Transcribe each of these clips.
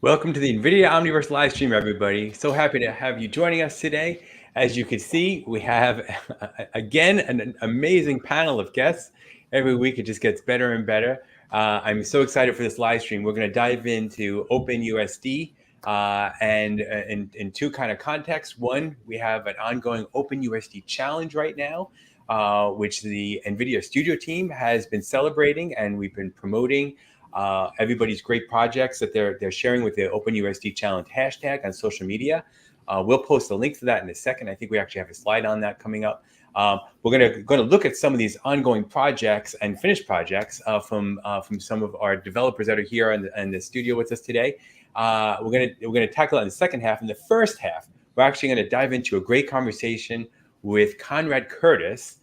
Welcome to the NVIDIA Omniverse live stream, everybody. So happy to have you joining us today. As you can see, we have, again, an amazing panel of guests. Every week, it just gets better and better. I'm so excited for this live stream. We're going to dive into OpenUSD and in two kind of contexts. One, we have an ongoing OpenUSD challenge right now, which the NVIDIA Studio team has been celebrating, and we've been promoting everybody's great projects that they're sharing with the OpenUSD Challenge hashtag on social media. We'll post a link to that in a second. I think we actually have a slide on that coming up. We're going to look at some of these ongoing projects and finished projects from some of our developers that are here in the studio with us today. We're going to tackle it in the second half. In the first half, we're actually going to dive into a great conversation with Conrad Curtis,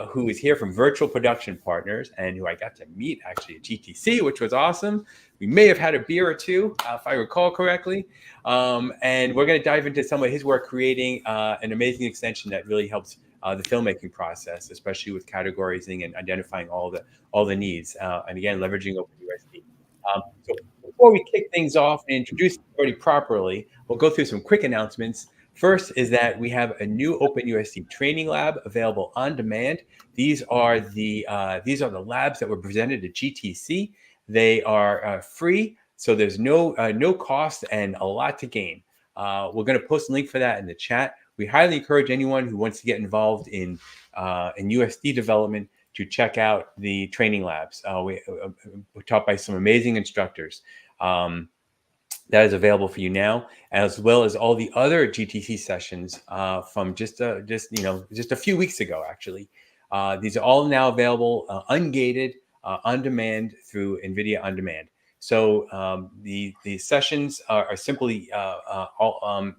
who is here from Virtual Production Partners and who I got to meet actually at GTC, which was awesome. We may have had a beer or two, if I recall correctly. And we're going to dive into some of his work creating an amazing extension that really helps the filmmaking process, especially with categorizing and identifying all the needs. And again, leveraging OpenUSD. So before we kick things off and introduce everybody properly, we'll go through some quick announcements. First is that we have a new OpenUSD training lab available on demand. These are the labs that were presented at GTC. They are free, so there's no cost and a lot to gain. We're going to post a link for that in the chat. We highly encourage anyone who wants to get involved in USD development to check out the training labs. We're taught by some amazing instructors. That is available for you now, as well as all the other GTC sessions from just a few weeks ago. Actually, these are all now available, ungated, on demand through NVIDIA On Demand. So the sessions are simply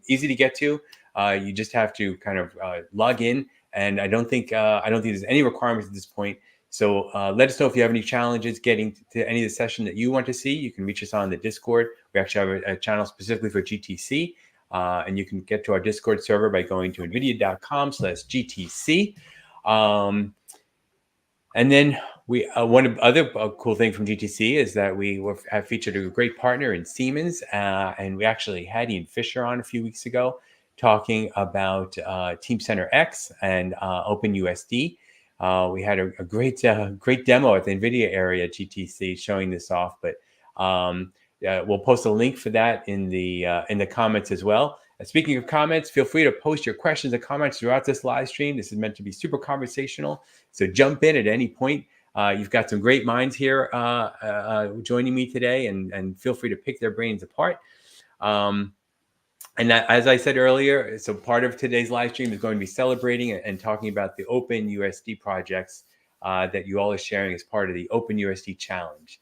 easy to get to. You just have to kind of log in, and I don't think there's any requirements at this point. So let us know if you have any challenges getting to any of the session that you want to see. You can reach us on the Discord. We actually have a channel specifically for GTC, and you can get to our Discord server by going to nvidia.com/GTC. And then one other cool thing from GTC is that we have featured a great partner in Siemens, and we actually had Ian Fisher on a few weeks ago talking about Teamcenter X and OpenUSD. We had a great demo at the NVIDIA area at GTC showing this off, but we'll post a link for that in the comments as well. Speaking of comments, feel free to post your questions and comments throughout this live stream. This is meant to be super conversational, so jump in at any point. You've got some great minds here joining me today, and feel free to pick their brains apart. And that, as I said earlier, so part of today's live stream is going to be celebrating and talking about the OpenUSD projects that you all are sharing as part of the OpenUSD challenge.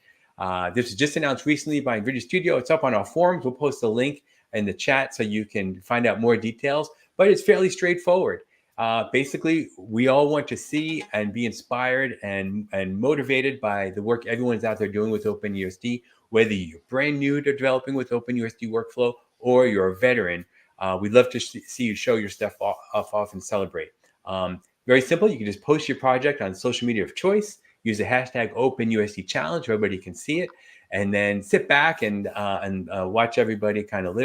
This was just announced recently by NVIDIA Studio. It's up on our forums. We'll post a link in the chat so you can find out more details, but it's fairly straightforward. Basically, we all want to see and be inspired and motivated by the work everyone's out there doing with OpenUSD, whether you're brand new to developing with OpenUSD workflow or you're a veteran. We'd love to see you show your stuff off and celebrate. Very simple. You can just post your project on social media of choice, use the hashtag OpenUSD challenge so everybody can see it, and then sit back and watch everybody kind of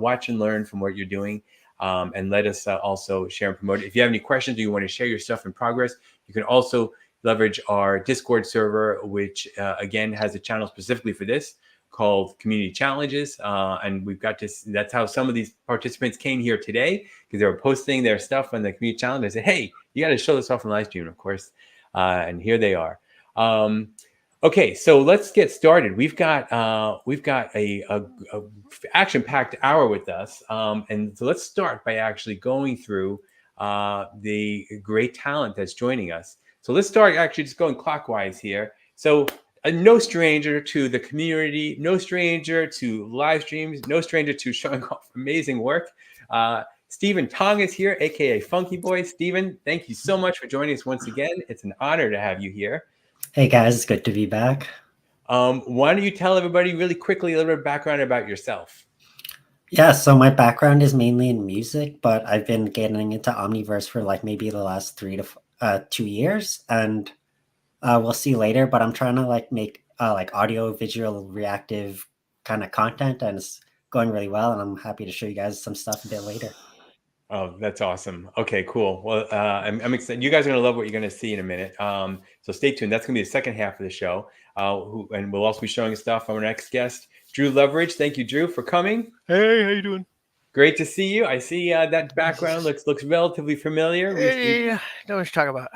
watch and learn from what you're doing, and let us also share and promote it. If you have any questions or you want to share your stuff in progress, you can also leverage our Discord server, which again has a channel specifically for this called Community Challenges. And we've got this, that's how some of these participants came here today, because they were posting their stuff on the Community Challenge. I said, hey, you got to show this off in live stream, of course. And here they are. Okay, so let's get started. We've got a action-packed hour with us, and so let's start by actually going through the great talent that's joining us. So let's start actually just going clockwise here. So no stranger to the community, no stranger to live streams, no stranger to showing off amazing work. Stephen Tong is here, aka FunkyBoy. Stephen, thank you so much for joining us once again. It's an honor to have you here. Hey guys, it's good to be back. Why don't you tell everybody really quickly a little bit of background about yourself? Yeah, so my background is mainly in music, but I've been getting into Omniverse for like maybe the last 2 years, and we'll see later. But I'm trying to like make like audio, visual, reactive kind of content, and going really well, and I'm happy to show you guys some stuff a bit later. Oh, that's awesome. Okay, cool. Well, I'm excited. You guys are going to love what you're going to see in a minute. So stay tuned. That's going to be the second half of the show. And we'll also be showing stuff from our next guest, Drew Loveridge. Thank you, Drew, for coming. Hey, how you doing? Great to see you. I see that background looks relatively familiar. Yeah, know what you're talking about.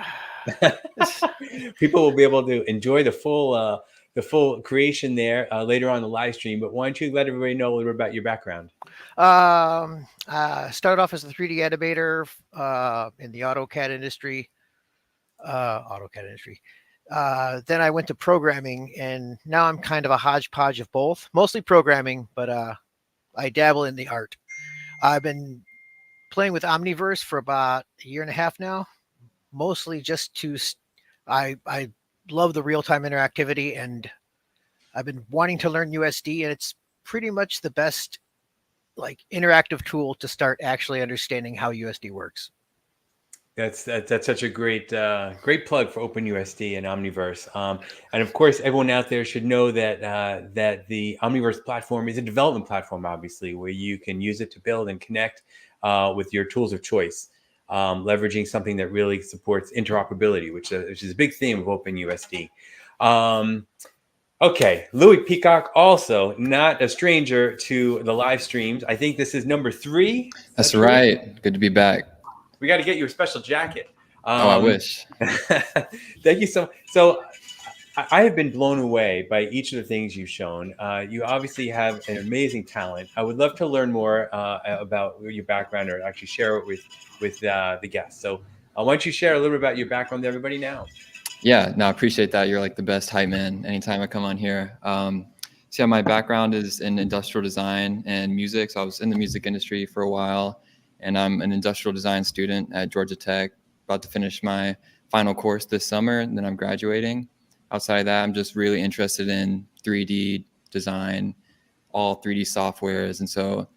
People will be able to enjoy the full creation there later on the live stream. But why don't you let everybody know a little bit about your background? Started off as a 3D animator in the AutoCAD industry. Then I went to programming, and now I'm kind of a hodgepodge of both. Mostly programming, but I dabble in the art. I've been playing with Omniverse for about a year and a half now, mostly just to I love the real-time interactivity, and I've been wanting to learn USD, and it's pretty much the best like interactive tool to start actually understanding how USD works. That's such a great plug for OpenUSD and Omniverse. And of course, everyone out there should know that that the Omniverse platform is a development platform, obviously, where you can use it to build and connect with your tools of choice, leveraging something that really supports interoperability, which is a big theme of OpenUSD. Okay, Louie Peacock, also not a stranger to the live streams. I think this is number 3. That's right. Good to be back. We got to get you a special jacket. I wish. Thank you so much. So I have been blown away by each of the things you've shown. You obviously have an amazing talent. I would love to learn more about your background, or actually share it with the guests. So why don't you share a little bit about your background to everybody now? Yeah, no, I appreciate that. You're like the best hype man anytime I come on here. So yeah, my background is in industrial design and music. So I was in the music industry for a while. And I'm an industrial design student at Georgia Tech, about to finish my final course this summer, and then I'm graduating. Outside of that, I'm just really interested in 3D design, all 3D softwares. And so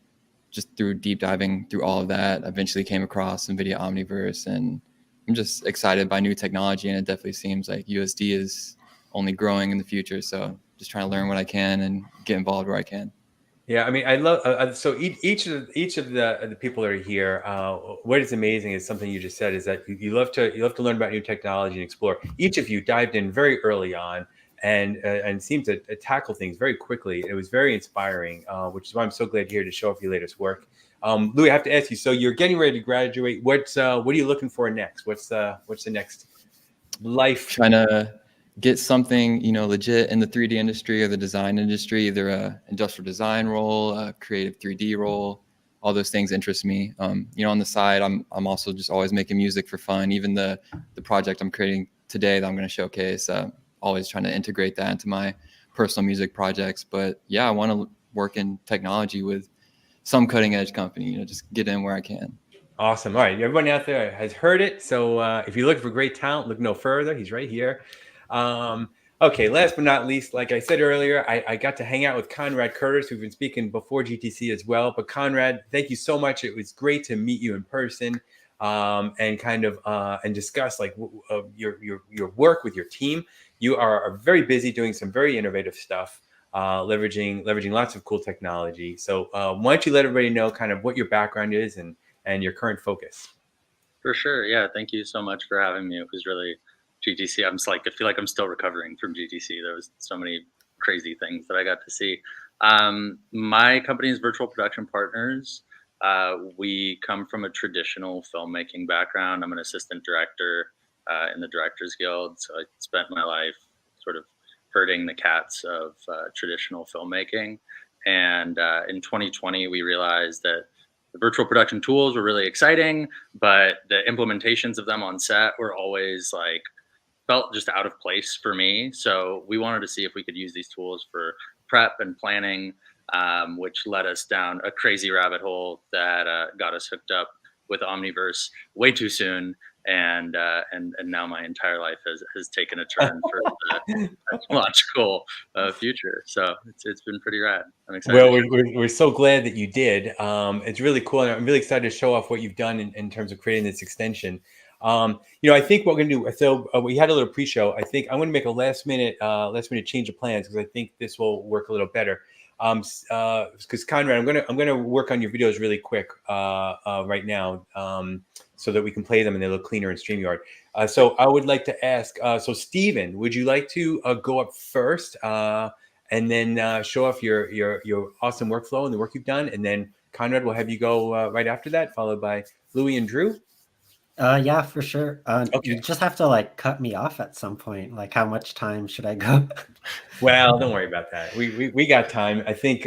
just through deep diving through all of that, I eventually came across NVIDIA Omniverse, and I'm just excited by new technology. And it definitely seems like USD is only growing in the future. So just trying to learn what I can and get involved where I can. Yeah, I mean, I love so each of the people that are here. What is amazing is something you just said, is that you love to learn about new technology and explore. Each of you dived in very early on and seemed to tackle things very quickly. It was very inspiring, which is why I'm so glad you're here to show off your latest work. Louie, I have to ask you. So you're getting ready to graduate. What are you looking for next? What's the next life? Trying to get something, legit in the 3D industry or the design industry, either a industrial design role, a creative 3D role. All those things interest me. On the side, I'm also just always making music for fun. Even the project I'm creating today that I'm going to showcase, always trying to integrate that into my personal music projects. But yeah, I want to work in technology with some cutting edge company, just get in where I can. Awesome. All right. Everybody out there has heard it. So if you're looking for great talent, look no further. He's right here. Okay, last but not least, like I said earlier, I got to hang out with Conrad Curtis, who've been speaking before GTC as well. But Conrad, thank you so much. It was great to meet you in person and kind of and discuss like your work with your team. You are very busy doing some very innovative stuff, leveraging lots of cool technology. So why don't you let everybody know kind of what your background is and your current focus? For sure. Yeah. Thank you so much for having me. It was really GTC. I feel like I'm still recovering from GTC. There was so many crazy things that I got to see. My company is Virtual Production Partners. We come from a traditional filmmaking background. I'm an assistant director in the Directors Guild. So I spent my life sort of herding the cats of traditional filmmaking. And in 2020, we realized that the virtual production tools were really exciting, but the implementations of them on set were always felt just out of place for me. So we wanted to see if we could use these tools for prep and planning, which led us down a crazy rabbit hole that got us hooked up with Omniverse way too soon. And now my entire life has taken a turn for the technological future. So it's been pretty rad. I'm excited. Well, we're so glad that you did. It's really cool, and I'm really excited to show off what you've done in terms of creating this extension. I think what we're gonna do. So we had a little pre-show. I think I'm gonna make a last minute change of plans because I think this will work a little better. Because Conrad, I'm gonna work on your videos really quick right now, so that we can play them and they look cleaner in StreamYard. So I would like to ask, so Steven, would you like to go up first and then show off your awesome workflow and the work you've done, and then Conrad will have you go right after that, followed by Louie and Drew. Yeah, for sure. Okay. You just have to like cut me off at some point. Like, how much time should I go? Well, don't worry about that. We got time. I think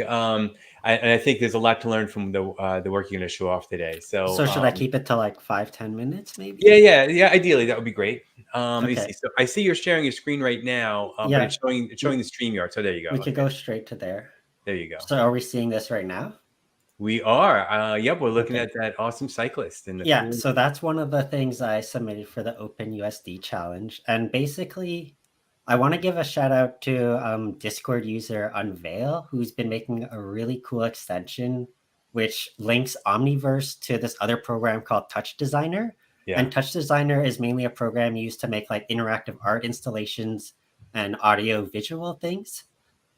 I think there's a lot to learn from the work you're going to show off today. So should I keep it to like 5-10 minutes, maybe? Yeah. Ideally, that would be great. Let me Okay. see. So I see you're sharing your screen right now, but Yeah. it's showing the StreamYard. So there you go. We could go straight to there. There you go. So are we seeing this right now? We are. Yep, we're looking Okay. at that awesome cyclist. And Yeah, so that's one of the things I submitted for the OpenUSD challenge. And basically, I want to give a shout out to Discord user Unveil, who's been making a really cool extension which links Omniverse to this other program called Touch Designer. Yeah. And Touch Designer is mainly a program used to make like interactive art installations and audio visual things.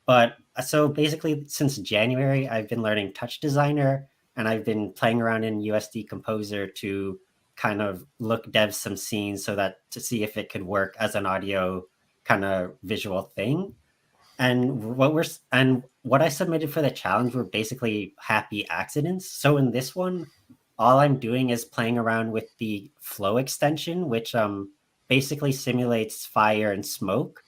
But so basically, since January, I've been learning Touch Designer, and I've been playing around in USD Composer to kind of dev some scenes so that to see if it could work as an audio kind of visual thing. And what I submitted for the challenge were basically happy accidents. So in this one, all I'm doing is playing around with the flow extension, which basically simulates fire and smoke.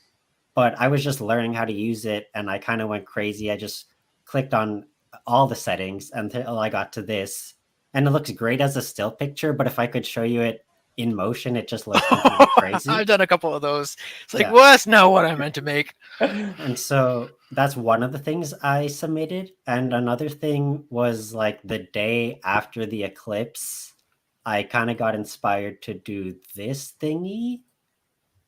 But I was just learning how to use it, and I kind of went crazy. I just clicked on all the settings until I got to this. And it looks great as a still picture, but if I could show you it in motion, it just looks completely crazy. I've done a couple of those. It's like, well, that's not what I meant to make. And so that's one of the things I submitted. And another thing was like the day after the eclipse, I kind of got inspired to do this thingy.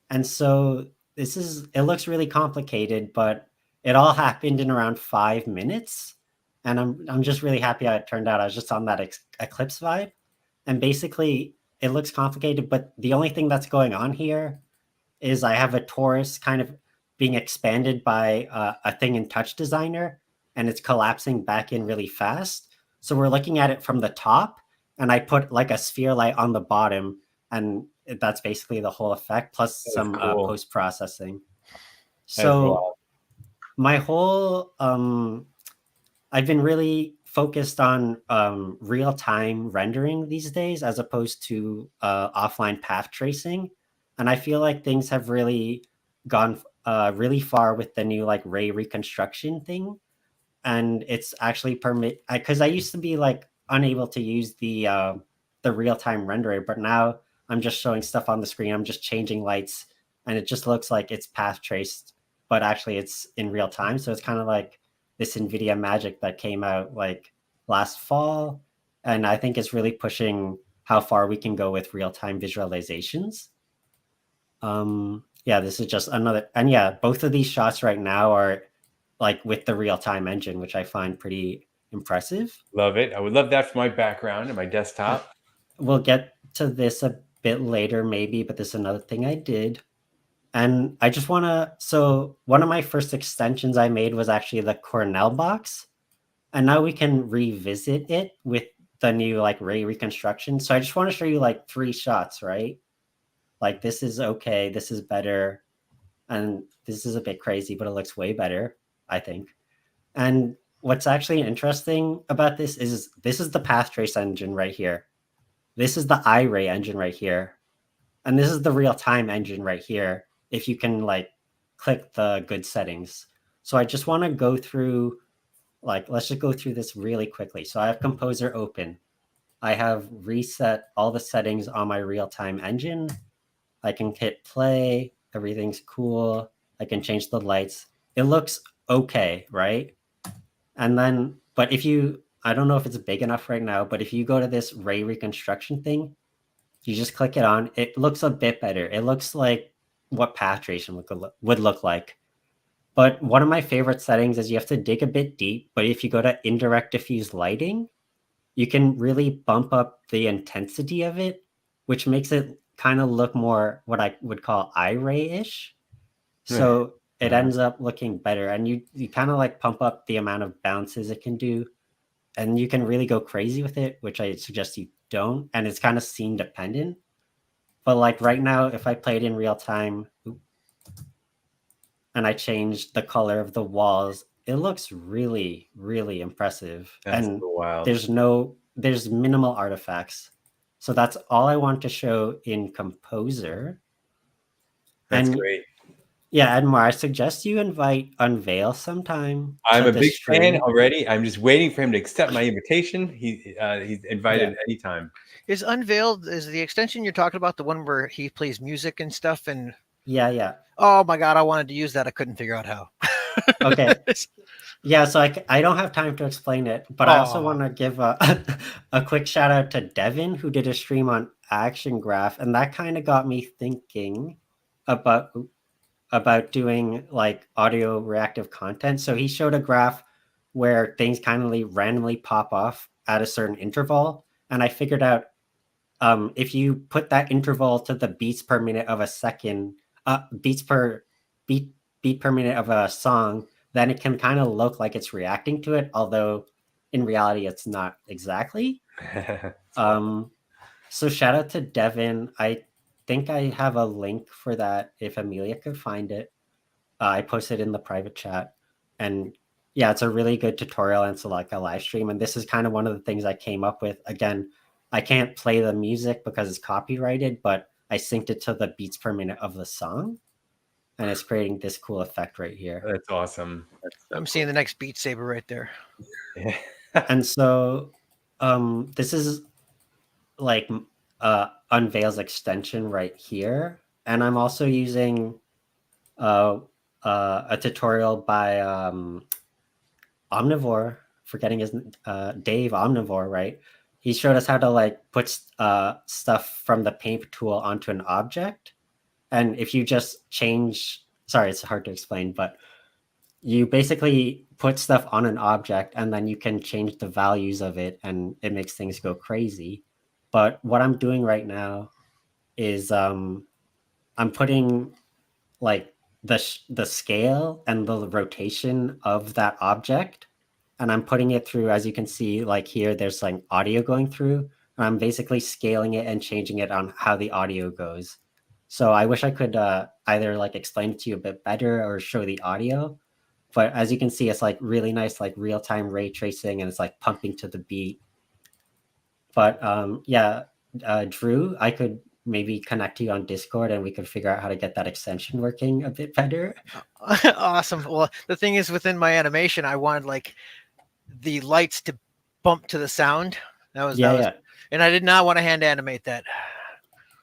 And so it looks really complicated, but it all happened in around 5 minutes. And I'm just really happy how it turned out. I was just on that eclipse vibe. And basically, it looks complicated, but the only thing that's going on here is I have a torus kind of being expanded by a thing in Touch Designer, and it's collapsing back in really fast. So we're looking at it from the top, and I put like a sphere light on the bottom, and that's basically the whole effect, plus some post-processing. So my whole, I've been really focused on real-time rendering these days as opposed to offline path tracing. And I feel like things have really gone really far with the new like ray reconstruction thing. And it's actually because I used to be like unable to use the real-time renderer, but now I'm just showing stuff on the screen. I'm just changing lights, and it just looks like it's path traced, but actually it's in real time. So it's kind of like this NVIDIA magic that came out like last fall. And I think it's really pushing how far we can go with real-time visualizations. Yeah, this is just another, and yeah, both of these shots right now are like with the real-time engine, which I find pretty impressive. Love it. I would love that for my background and my desktop. We'll get to this a bit later maybe, but this is another thing I did. And I just want to, so one of my first extensions I made was actually the Cornell box. And now we can revisit it with the new like ray reconstruction. So I just want to show you like 3 shots, right? Like this is okay, this is better. And this is a bit crazy, but it looks way better, I think. And what's actually interesting about this is the path trace engine right here. This is the iRay engine right here. And this is the real-time engine right here, if you can like click the good settings. So I just want to go through, like, let's just go through this really quickly. So I have Composer open. I have reset all the settings on my real-time engine. I can hit play. Everything's cool. I can change the lights. It looks okay, right? And then, but if you, I don't know if it's big enough right now, but if you go to this ray reconstruction thing, you just click it on, it looks a bit better. It looks like what path tracing would look like. But one of my favorite settings is you have to dig a bit deep, but if you go to indirect diffuse lighting, you can really bump up the intensity of it, which makes it kind of look more what I would call iRay-ish. So it ends up looking better. And you kind of like pump up the amount of bounces it can do. And you can really go crazy with it, which I suggest you don't. And it's kind of scene dependent. But like right now, if I played in real time and I changed the color of the walls, it looks really, really impressive. That's and so wild. there's minimal artifacts. So that's all I want to show in Composer. That's And great. yeah, Edmar, I suggest you invite Unveil sometime. I'm to a the big fan stream. already. I'm just waiting for him to accept my invitation. He's invited anytime. Is Unveiled, is the extension you're talking about the one where he plays music and stuff? And Yeah. oh my God, I wanted to use that. I couldn't figure out how. Okay. Yeah, so I don't have time to explain it, but I also want to give a quick shout out to Devin, who did a stream on Action Graph, and that kind of got me thinking about doing like audio reactive content. So he showed a graph where things kind of randomly pop off at a certain interval, and I figured out if you put that interval to the beats per minute of a second, beat per minute of a song, then it can kind of look like it's reacting to it, although in reality it's not exactly. So shout out to Devin. I think I have a link for that if Amelia could find it. I posted in the private chat. And yeah, it's a really good tutorial, and it's like a live stream. And this is kind of one of the things I came up with. Again, I can't play the music because it's copyrighted, but I synced it to the beats per minute of the song. And it's creating this cool effect right here. That's awesome. I'm seeing the next Beat Saber right there. And so this is like Unveil's extension right here. And I'm also using a tutorial by Omnivore, forgetting his Dave Omnivore, right? He showed us how to like put stuff from the paint tool onto an object. And if you just change, sorry, it's hard to explain, but you basically put stuff on an object and then you can change the values of it and it makes things go crazy. But what I'm doing right now is I'm putting like the scale and the rotation of that object, and I'm putting it through, as you can see, like here, there's like audio going through, and I'm basically scaling it and changing it on how the audio goes. So I wish I could either like explain it to you a bit better or show the audio, but as you can see, it's like really nice, like real-time ray tracing, and it's like pumping to the beat. But yeah, Drew, I could maybe connect you on Discord and we could figure out how to get that extension working a bit better. Awesome. Well, the thing is, within my animation, I wanted like the lights to bump to the sound. That was, and I did not want to hand animate that.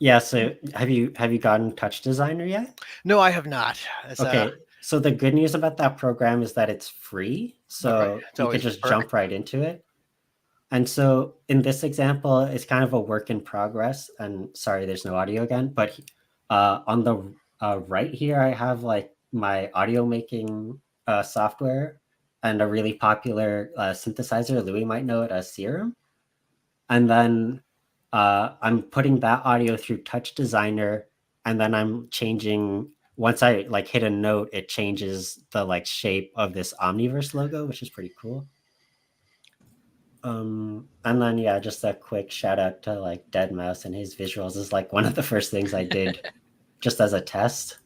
Yeah. So have you gotten Touch Designer yet? No, I have not. Okay. So the good news about that program is that it's free. So you can just jump right into it. And so in this example, it's kind of a work in progress. And sorry, there's no audio again. But on the right here, I have like my audio making software and a really popular synthesizer. Louie might know it as Serum. And then I'm putting that audio through Touch Designer. And then I'm changing, once I like hit a note, it changes the like shape of this Omniverse logo, which is pretty cool. And then yeah, just a quick shout out to like Deadmau5 and his visuals is like one of the first things I did just as a test.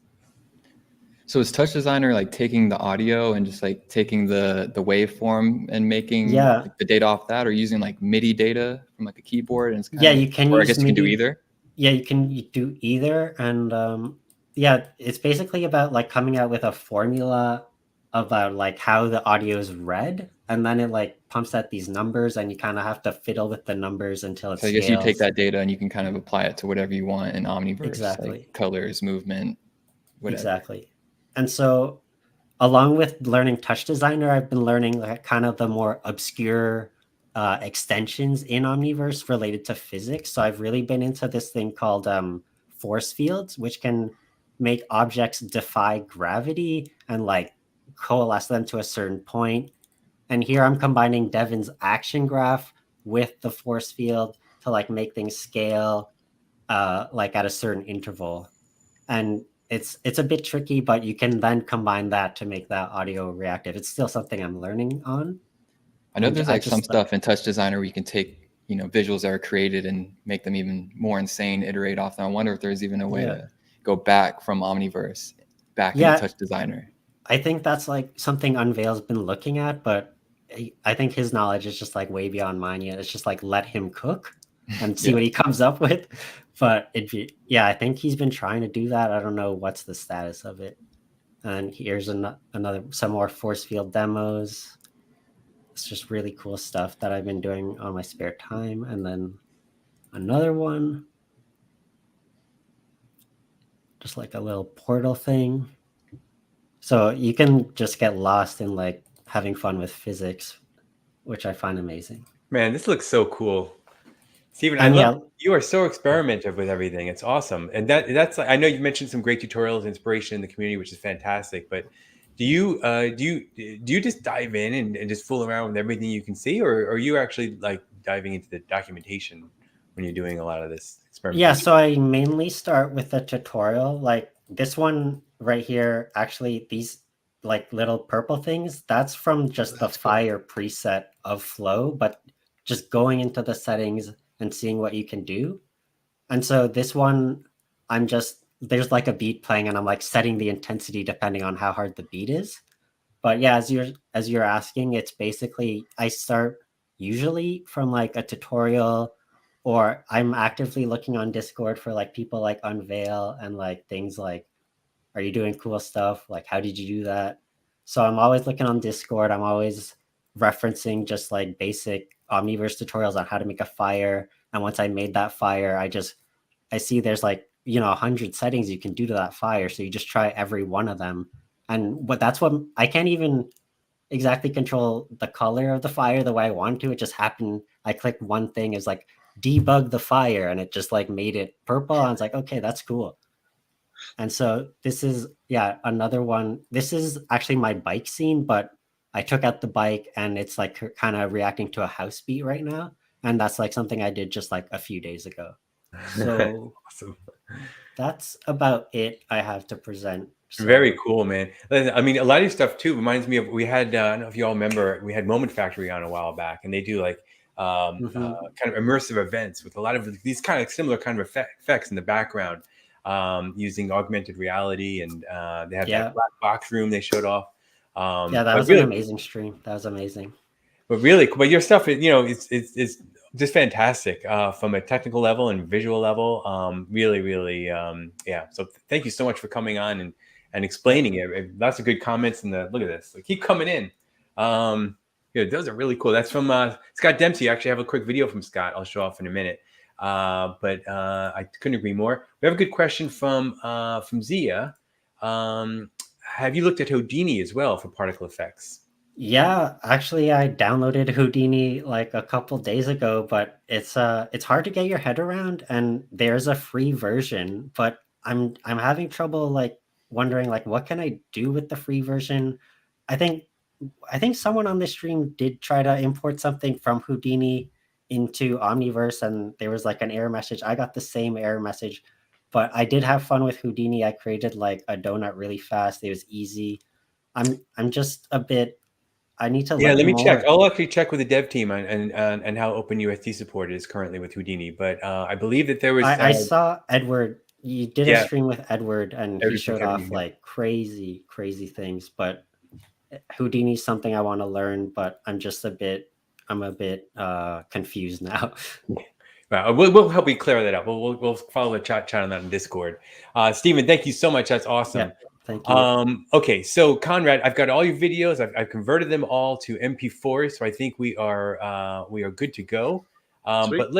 So is Touch Designer like taking the audio and just like taking the waveform and making like, the data off that, or using like MIDI data from like a keyboard? And it's kind you can or use I guess you can do either. Yeah, you can do either. And yeah, it's basically about like coming out with a formula about like how the audio is read, and then it like pumps out these numbers, and you kind of have to fiddle with the numbers until it's. So I guess you take that data and you can kind of apply it to whatever you want in Omniverse, exactly, like colors, movement, whatever. Exactly. And so, along with learning Touch Designer, I've been learning like kind of the more obscure extensions in Omniverse related to physics. So I've really been into this thing called force fields, which can make objects defy gravity and like coalesce them to a certain point. And here I'm combining Devin's action graph with the force field to like make things scale like at a certain interval. And it's a bit tricky, but you can then combine that to make that audio reactive. It's still something I'm learning on. I know And there's I like some just stuff in Touch Designer where you can take, you know, visuals that are created and make them even more insane, iterate off them. I wonder if there's even a way to go back from Omniverse back into Touch Designer. I think that's like something Unveil's been looking at, but I think his knowledge is just like way beyond mine yet. It's just like let him cook and see what he comes up with. But I think he's been trying to do that. I don't know what's the status of it. And here's some more force field demos. It's just really cool stuff that I've been doing on my spare time. And then another one, just like a little portal thing. So you can just get lost in like having fun with physics, which I find amazing. Man, this looks so cool. Steven, you are so experimentative with everything. It's awesome. And that's like, I know you mentioned some great tutorials, inspiration in the community, which is fantastic, but do you just dive in and just fool around with everything you can see, or are you actually like diving into the documentation when you're doing a lot of this experimentation? Yeah, so I mainly start with a tutorial. Like this one right here, actually these like little purple things, that's from just the fire preset of Flow, but just going into the settings and seeing what you can do. And so this one, there's like a beat playing and I'm like setting the intensity depending on how hard the beat is. But yeah, as you're asking, it's basically I start usually from like a tutorial, or I'm actively looking on Discord for like people like Unveil and like things like, are you doing cool stuff? Like, how did you do that? So I'm always looking on Discord. I'm always referencing just like basic Omniverse tutorials on how to make a fire. And once I made that fire, I see there's like, 100 settings you can do to that fire. So you just try every one of them. And that's what I can't even exactly control the color of the fire the way I want to. It just happened. I clicked one thing, is like debug the fire, and it just like made it purple. I was like, okay, that's cool. And so this is another one. This is actually my bike scene, but I took out the bike and it's like kind of reacting to a house beat right now. And that's like something I did just like a few days ago. So awesome. That's about it I have to present. So. Very cool, man. I mean, a lot of your stuff too reminds me of, we had, I don't know if you all remember, we had Moment Factory on a while back, and they do like kind of immersive events with a lot of these kind of similar kind of effects in the background, using augmented reality, and they had that black box room they showed off. That was an amazing stream. That was amazing. But your stuff, it's just fantastic from a technical level and visual level. Really, So thank you so much for coming on and explaining it. Lots of good comments, and look at this. Keep coming in. Those are really cool. That's from Scott Dempsey. I actually have a quick video from Scott I'll show off in a minute. But I couldn't agree more. We have a good question from Zia. Have you looked at Houdini as well for particle effects? Yeah, actually, I downloaded Houdini like a couple days ago, but it's hard to get your head around. And there's a free version, but I'm having trouble like wondering like what can I do with the free version. I think someone on the stream did try to import something from Houdini into Omniverse, and there was like an error message. I got the same error message, but I did have fun with Houdini. I created like a donut really fast. It was easy. I'm just a bit. I need to. Yeah, let me check. I'll actually check with the dev team and how OpenUSD support is currently with Houdini. But I believe that there was. I saw Edward. You did a stream with Edward, and he showed off like crazy things. But Houdini's something I want to learn, but I'm a bit confused now. Well, we'll help you clear that up. We'll follow the chat on that in Discord. Steven, thank you so much. That's awesome. Yeah. Thank you. Okay, so Conrad, I've got all your videos. I've converted them all to MP4, so I think we are good to go. But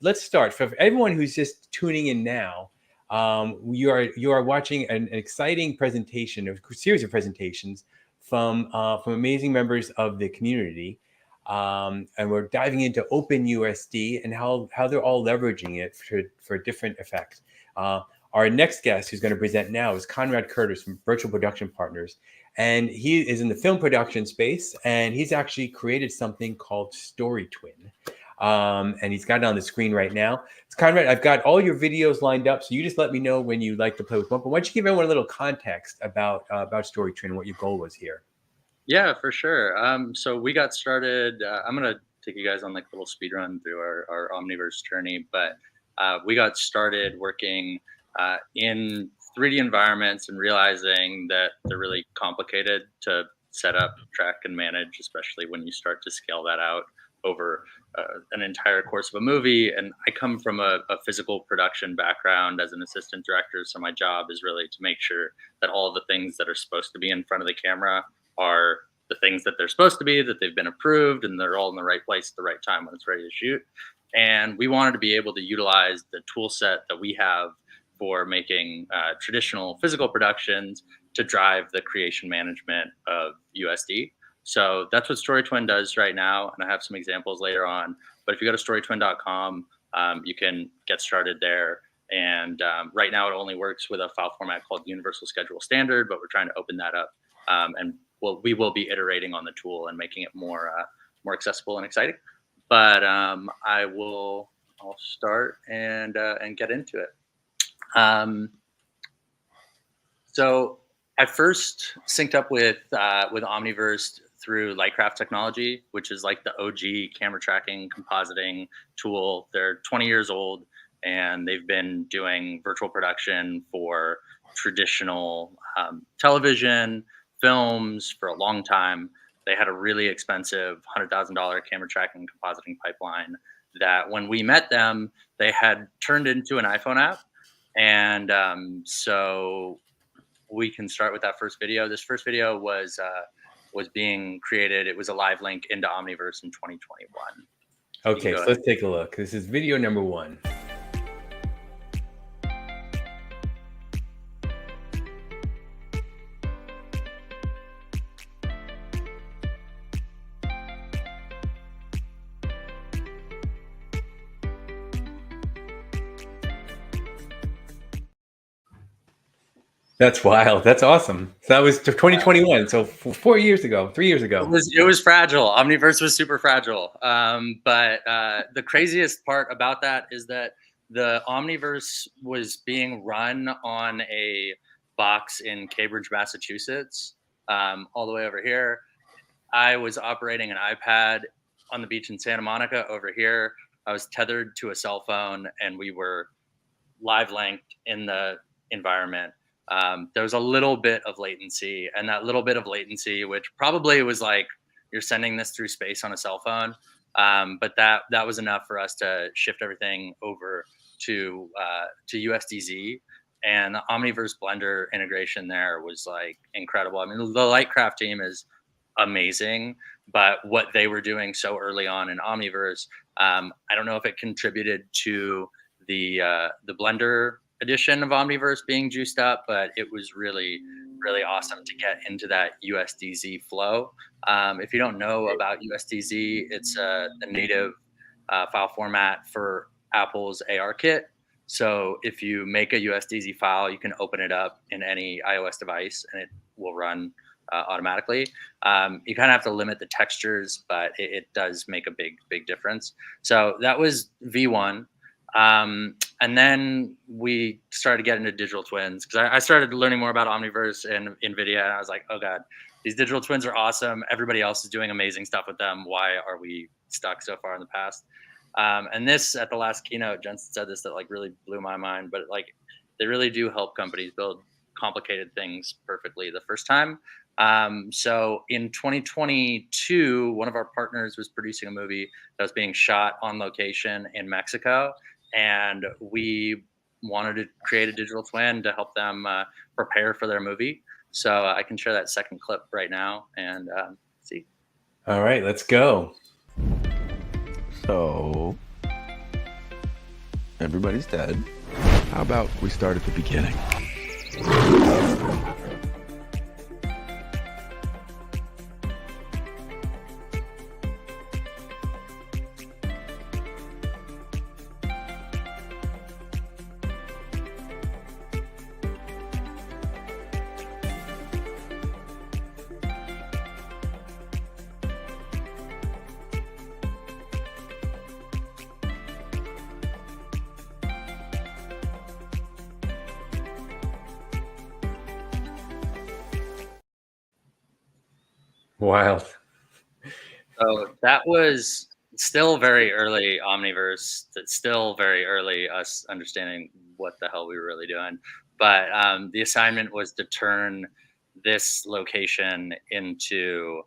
let's start. For everyone who's just tuning in now, you are watching an exciting presentation, a series of presentations from amazing members of the community, and we're diving into OpenUSD and how they're all leveraging it for different effects. Our next guest who's going to present now is Conrad Curtis from Virtual Production Partners. And he is in the film production space, and he's actually created something called Storytwin. And he's got it on the screen right now. It's Conrad, I've got all your videos lined up, so you just let me know when you'd like to play with one. But why don't you give everyone a little context about Storytwin and what your goal was here? Yeah, for sure. So we got started. I'm gonna take you guys on like a little speed run through our Omniverse journey, but we got started working in 3D environments and realizing that they're really complicated to set up, track, and manage, especially when you start to scale that out over an entire course of a movie. And I come from a physical production background as an assistant director, so my job is really to make sure that all the things that are supposed to be in front of the camera are the things that they're supposed to be, that they've been approved, and they're all in the right place at the right time when it's ready to shoot. And we wanted to be able to utilize the tool set that we have for making traditional physical productions to drive the creation management of USD. So that's what Storytwin does right now, and I have some examples later on. But if you go to storytwin.com, you can get started there. And right now it only works with a file format called Universal Schedule Standard, but we're trying to open that up. And we will be iterating on the tool and making it more accessible and exciting. But I'll start and get into it. So I first synced up with Omniverse through Lightcraft technology, which is like the OG camera tracking, compositing tool. They're 20 years old, and they've been doing virtual production for traditional television, films for a long time. They had a really expensive $100,000 camera tracking compositing pipeline that when we met them, they had turned into an iPhone app. And so we can start with that first video. This first video was being created. It was a live link into Omniverse in 2021. Okay, so let's take a look. This is video number 1. That's wild. That's awesome. So that was 2021. So 4 years ago, 3 years ago. It was fragile. Omniverse was super fragile. But the craziest part about that is that the Omniverse was being run on a box in Cambridge, Massachusetts, all the way over here. I was operating an iPad on the beach in Santa Monica over here. I was tethered to a cell phone, and we were live linked in the environment. There was a little bit of latency, and that little bit of latency, which probably was like you're sending this through space on a cell phone, but that was enough for us to shift everything over to USDZ, and the Omniverse Blender integration there was like incredible. I mean, the Lightcraft team is amazing, but what they were doing so early on in Omniverse, I don't know if it contributed to the Blender edition of Omniverse being juiced up, but it was really, really awesome to get into that USDZ flow. If you don't know about USDZ, it's the native file format for Apple's ARKit. So if you make a USDZ file, you can open it up in any iOS device and it will run automatically. You kind of have to limit the textures, but it does make a big difference. So that was V1. And then we started getting into digital twins because I started learning more about Omniverse and NVIDIA, and I was like, oh God, these digital twins are awesome. Everybody else is doing amazing stuff with them. Why are we stuck so far in the past? And this, at the last keynote, Jensen said this that like really blew my mind, but like they really do help companies build complicated things perfectly the first time. So in 2022, one of our partners was producing a movie that was being shot on location in Mexico, and we wanted to create a digital twin to help them prepare for their movie. So I can share that second clip right now and see. All right, let's go. So everybody's dead. How about we start at the beginning? Wild. So that was still very early Omniverse. That's still very early us understanding what the hell we were really doing. But the assignment was to turn this location into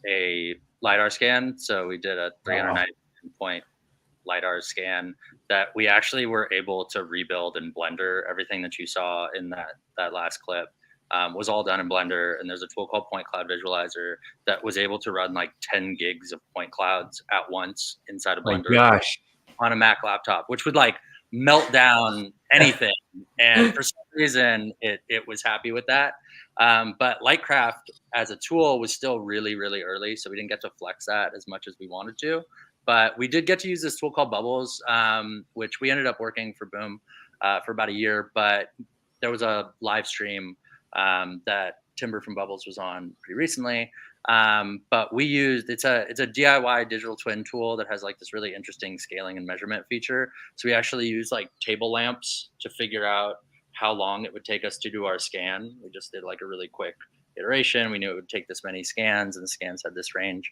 a LiDAR scan. So we did a 390 point LiDAR scan that we actually were able to rebuild in Blender. Everything that you saw in that last clip was all done in Blender. And there's a tool called Point Cloud Visualizer that was able to run like 10 gigs of point clouds at once inside of My Blender gosh. on a Mac laptop, which would like melt down anything. And for some reason, it was happy with that. But Lightcraft as a tool was still really, really early. So we didn't get to flex that as much as we wanted to. But we did get to use this tool called Bubbles, which we ended up working for Boom for about a year. But there was a live stream that Timber from Bubbles was on pretty recently. But we used it's a DIY digital twin tool that has like this really interesting scaling and measurement feature. So we actually use like table lamps to figure out how long it would take us to do our scan. We just did like a really quick iteration. We knew it would take this many scans, and the scans had this range.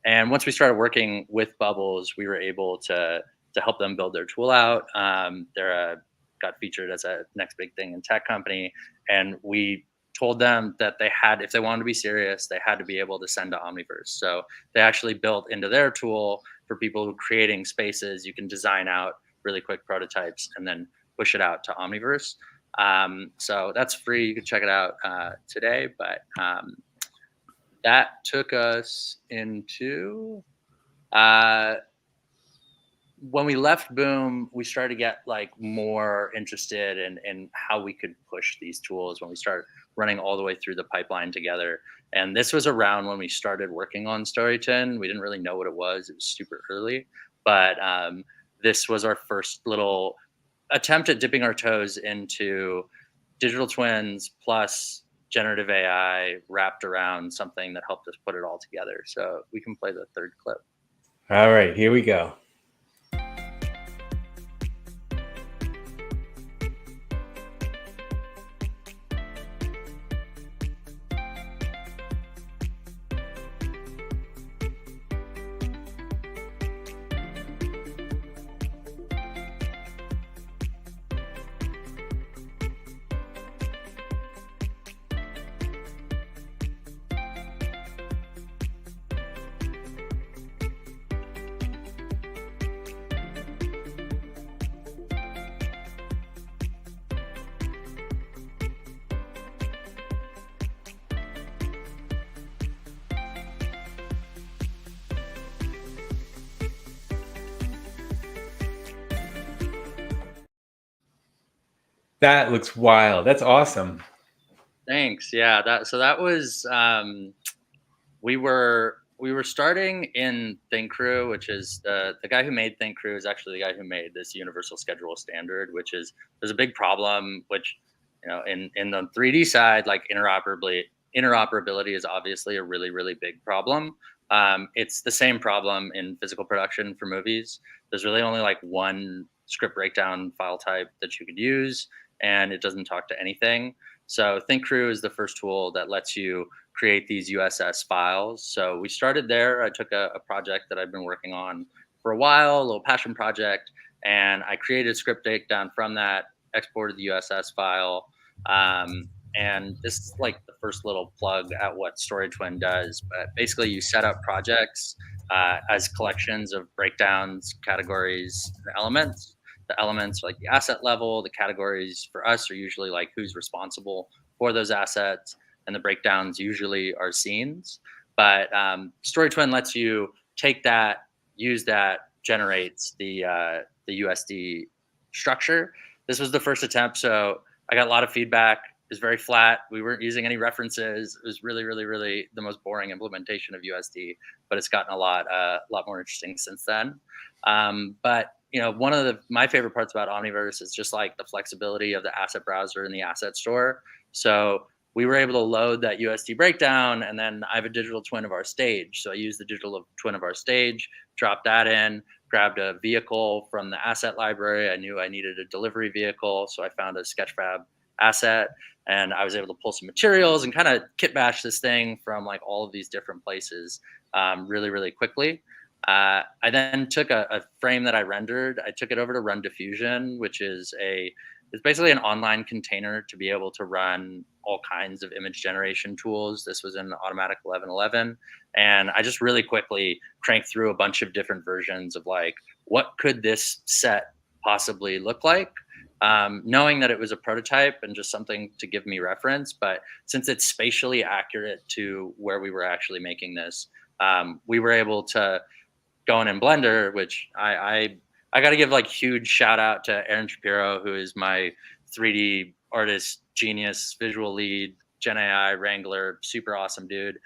And once we started working with Bubbles, we were able to help them build their tool out. They're got featured as a next big thing in tech company, and we told them that they had, if they wanted to be serious, they had to be able to send to Omniverse. So they actually built into their tool for people who are creating spaces. You can design out really quick prototypes and then push it out to Omniverse. So that's free. You can check it out today. But that took us into when we left Boom, we started to get like more interested in how we could push these tools when we started running all the way through the pipeline together. And this was around when we started working on Storytwin. We didn't really know what it was. It was super early, but this was our first little attempt at dipping our toes into digital twins plus generative AI wrapped around something that helped us put it all together. So we can play the third clip. All right, here we go. That looks wild. That's awesome. Thanks. Yeah. That was we were starting in ThinkCrew, which is the guy who made ThinkCrew is actually the guy who made this universal schedule standard, which is there's a big problem, which in the 3D side, like interoperability is obviously a really, really big problem. It's the same problem in physical production for movies. There's really only like one script breakdown file type that you could use, and it doesn't talk to anything. So ThinkCrew is the first tool that lets you create these USS files. So we started there. I took a project that I've been working on for a while, a little passion project, and I created a script breakdown from that, exported the USS file. And this is like the first little plug at what Storytwin does. But basically, you set up projects as collections of breakdowns, categories, and elements. The elements are like the asset level. The categories for us are usually like who's responsible for those assets, and the breakdowns usually are scenes. But Storytwin lets you take that, use that, generates the USD structure. This was the first attempt, so I got a lot of feedback. It was very flat. We weren't using any references. It was really, really, really the most boring implementation of USD, but it's gotten a lot more interesting since then. But one of my favorite parts about Omniverse is just like the flexibility of the asset browser and the asset store. So we were able to load that USD breakdown, and then I have a digital twin of our stage. So I used the digital twin of our stage, dropped that in, grabbed a vehicle from the asset library. I knew I needed a delivery vehicle, so I found a Sketchfab asset. And I was able to pull some materials and kind of kit bash this thing from like all of these different places really, really quickly. I then took a frame that I rendered. I took it over to Run Diffusion, which is it's basically an online container to be able to run all kinds of image generation tools. This was in Automatic 1111. And I just really quickly cranked through a bunch of different versions of like, what could this set possibly look like? Knowing that it was a prototype and just something to give me reference. But since it's spatially accurate to where we were actually making this, we were able to go in Blender, which I got to give like huge shout out to Aaron Shapiro, who is my 3D artist genius, visual lead, Gen AI wrangler, super awesome dude.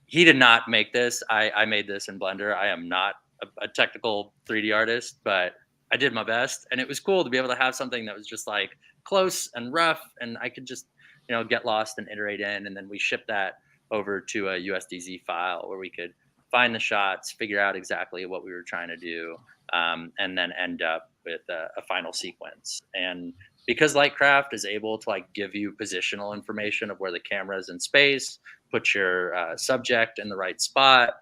He did not make this. I made this in Blender. I am not a technical 3D artist, but I did my best, and it was cool to be able to have something that was just like close and rough, and I could just, you know, get lost and iterate in, and then we shipped that over to a USDZ file where we could find the shots, figure out exactly what we were trying to do, and then end up with a final sequence. And because Lightcraft is able to like give you positional information of where the camera is in space, put your subject in the right spot,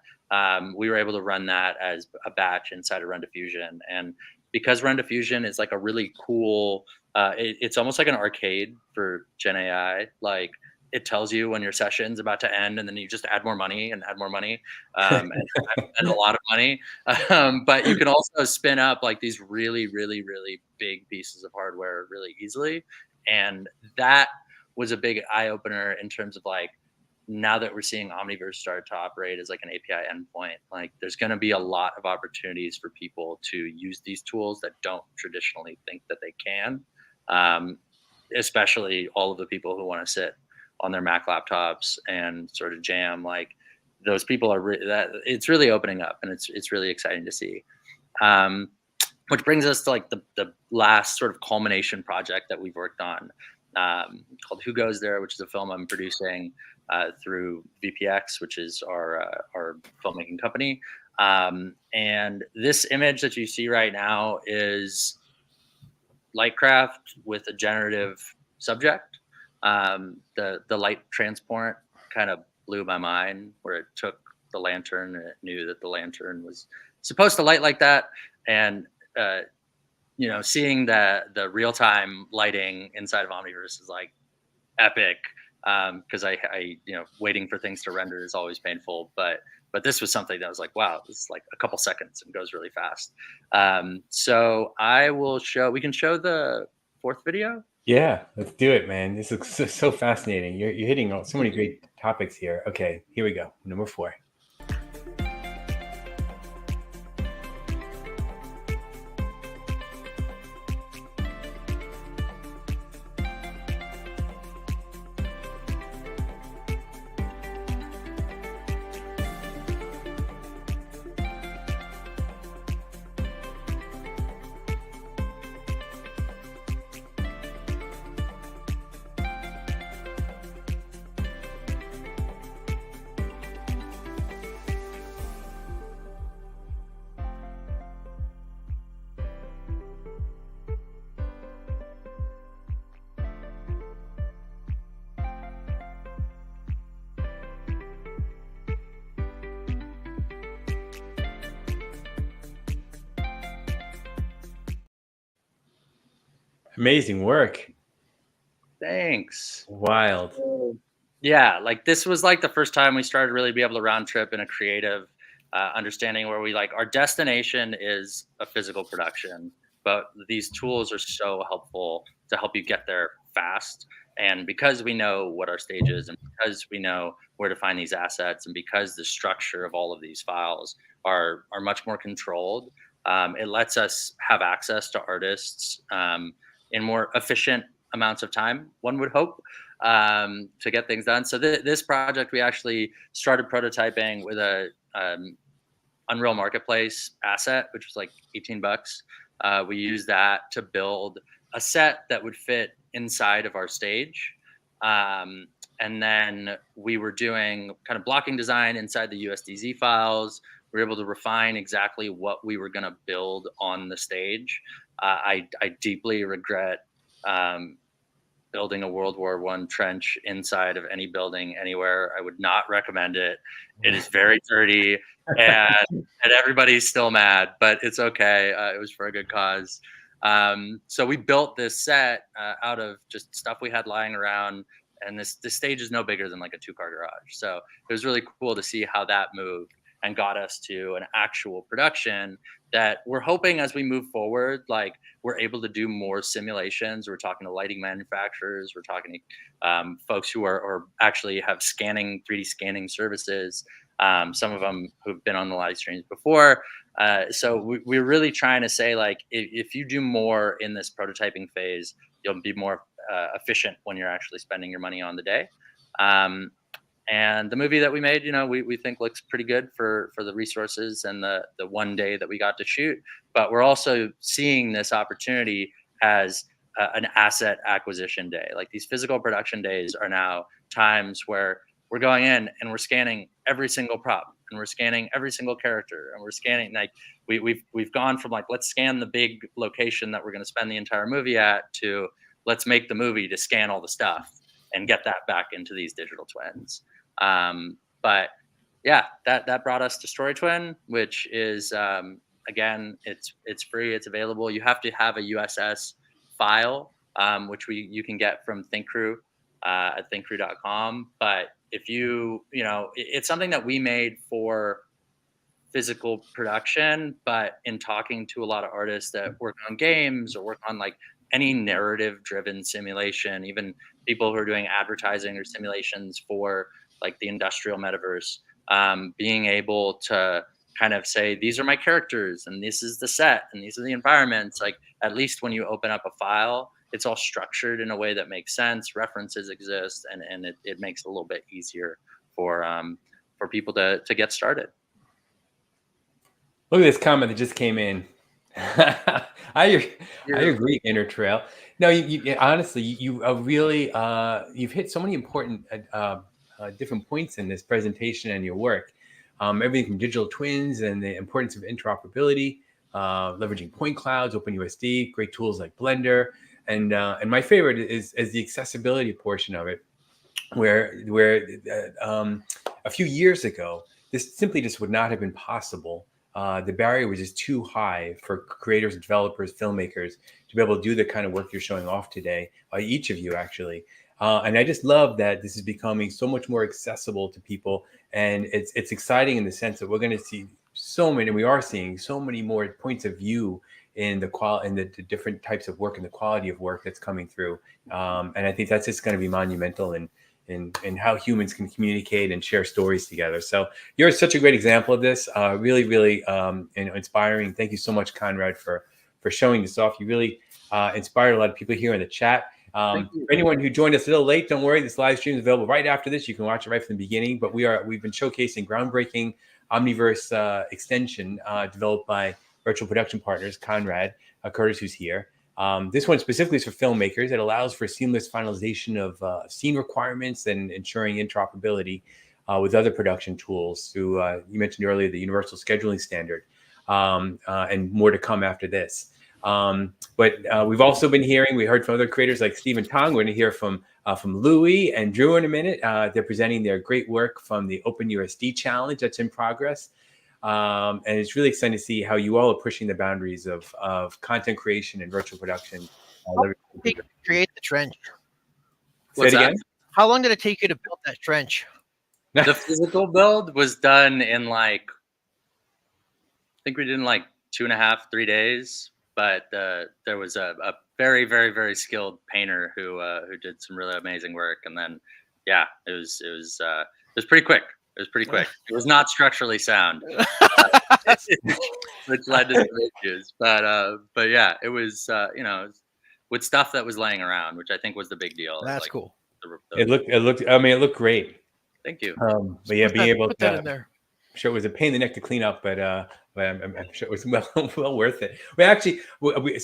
we were able to run that as a batch inside of Run Diffusion. And because Run Diffusion is like a really cool, it's almost like an arcade for Gen AI. Like it tells you when your session's about to end, and then you just add more money and add more money, and a lot of money. But you can also spin up like these really, really, really big pieces of hardware really easily. And that was a big eye opener in terms of like, now that we're seeing Omniverse start to operate as like an API endpoint, like there's going to be a lot of opportunities for people to use these tools that don't traditionally think that they can, especially all of the people who want to sit on their Mac laptops and sort of jam. Like those people are that it's really opening up, and it's really exciting to see. Which brings us to like the last sort of culmination project that we've worked on, called Who Goes There, which is a film I'm producing through VPX, which is our filmmaking company. And this image that you see right now is Lightcraft with a generative subject. The light transport kind of blew my mind, where it took the lantern and it knew that the lantern was supposed to light like that. And you know, seeing the real-time lighting inside of Omniverse is like epic, because I you know, waiting for things to render is always painful, but this was something that was like, wow, this is like a couple seconds and goes really fast. So we can show the fourth video. Yeah, let's do it, man. This looks so fascinating. You're hitting on so many great topics here. Okay, here we go. Number 4. Amazing work. Thanks. Wild. Yeah, like this was like the first time we started really be able to round trip in a creative understanding, where we like, our destination is a physical production, but these tools are so helpful to help you get there fast. And because we know what our stage is, and because we know where to find these assets, and because the structure of all of these files are much more controlled, it lets us have access to artists in more efficient amounts of time, one would hope, to get things done. So this project, we actually started prototyping with a Unreal Marketplace asset, which was like $18. We used that to build a set that would fit inside of our stage. And then we were doing kind of blocking design inside the USDZ files. We were able to refine exactly what we were going to build on the stage. I deeply regret building a World War I trench inside of any building anywhere. I would not recommend it. It is very dirty, and everybody's still mad, but it's okay. It was for a good cause. So we built this set out of just stuff we had lying around, and this stage is no bigger than like a 2-car garage. So it was really cool to see how that moved and got us to an actual production that we're hoping as we move forward, like we're able to do more simulations. We're talking to lighting manufacturers. We're talking to folks who are actually have 3D scanning services. Some of them who've been on the live streams before. So we're really trying to say, like, if you do more in this prototyping phase, you'll be more efficient when you're actually spending your money on the day. And the movie that we made, you know, we think looks pretty good for the resources and the one day that we got to shoot. But we're also seeing this opportunity as an asset acquisition day. Like, these physical production days are now times where we're going in and we're scanning every single prop, and we're scanning every single character, and we're scanning, like, we've gone from like, let's scan the big location that we're going to spend the entire movie at, to let's make the movie to scan all the stuff and get that back into these digital twins. But yeah, that brought us to Storytwin, which is, again, it's free, it's available. You have to have a USS file, which you can get from ThinkCrew at thinkcrew.com. But if it's something that we made for physical production, but in talking to a lot of artists that work on games or work on like any narrative driven simulation, even people who are doing advertising or simulations for like the industrial metaverse, being able to kind of say, these are my characters and this is the set and these are the environments. Like, at least when you open up a file, it's all structured in a way that makes sense. References exist, and it makes it a little bit easier for people to get started. Look at this comment that just came in. I agree, Inner Trail. No, you honestly, you really you've hit so many important different points in this presentation and your work. Everything from digital twins and the importance of interoperability, leveraging point clouds, OpenUSD, great tools like Blender, and my favorite is the accessibility portion of it, where a few years ago this simply just would not have been possible. The barrier was just too high for creators, developers, filmmakers to be able to do the kind of work you're showing off today, each of you actually. And I just love that this is becoming so much more accessible to people. And it's exciting in the sense that we're going to see we are seeing so many more points of view in the different types of work and the quality of work that's coming through. And I think that's just going to be monumental in how humans can communicate and share stories together. So you're such a great example of this. Really, really inspiring. Thank you so much, Conrad, for showing this off. You really inspired a lot of people here in the chat. For anyone who joined us a little late, don't worry. This live stream is available right after this. You can watch it right from the beginning. But we've been showcasing groundbreaking Omniverse extension developed by virtual production partners, Conrad Curtis, who's here. This one specifically is for filmmakers. It allows for seamless finalization of scene requirements and ensuring interoperability with other production tools through, you mentioned earlier, the universal scheduling standard, and more to come after this. But we've also been we heard from other creators like Steve and Tong. We're going to hear from Louie and Drew in a minute. They're presenting their great work from the OpenUSD challenge that's in progress. And it's really exciting to see how you all are pushing the boundaries of content creation and virtual production. How long did it take you to create the trench? Say it again? How long did it take you to build that trench? The physical build was done in I think we did in 2.5, 3 days. But there was a very, very, very skilled painter who did some really amazing work. And then, yeah, it was pretty quick. It was pretty quick. It was not structurally sound, which led to some issues. But yeah, it was with stuff that was laying around, which I think was the big deal. That's cool. It looked great. Thank you. But yeah, being able to put that in there. I'm sure it was a pain in the neck to clean up, but I'm sure it was well worth it. We actually, we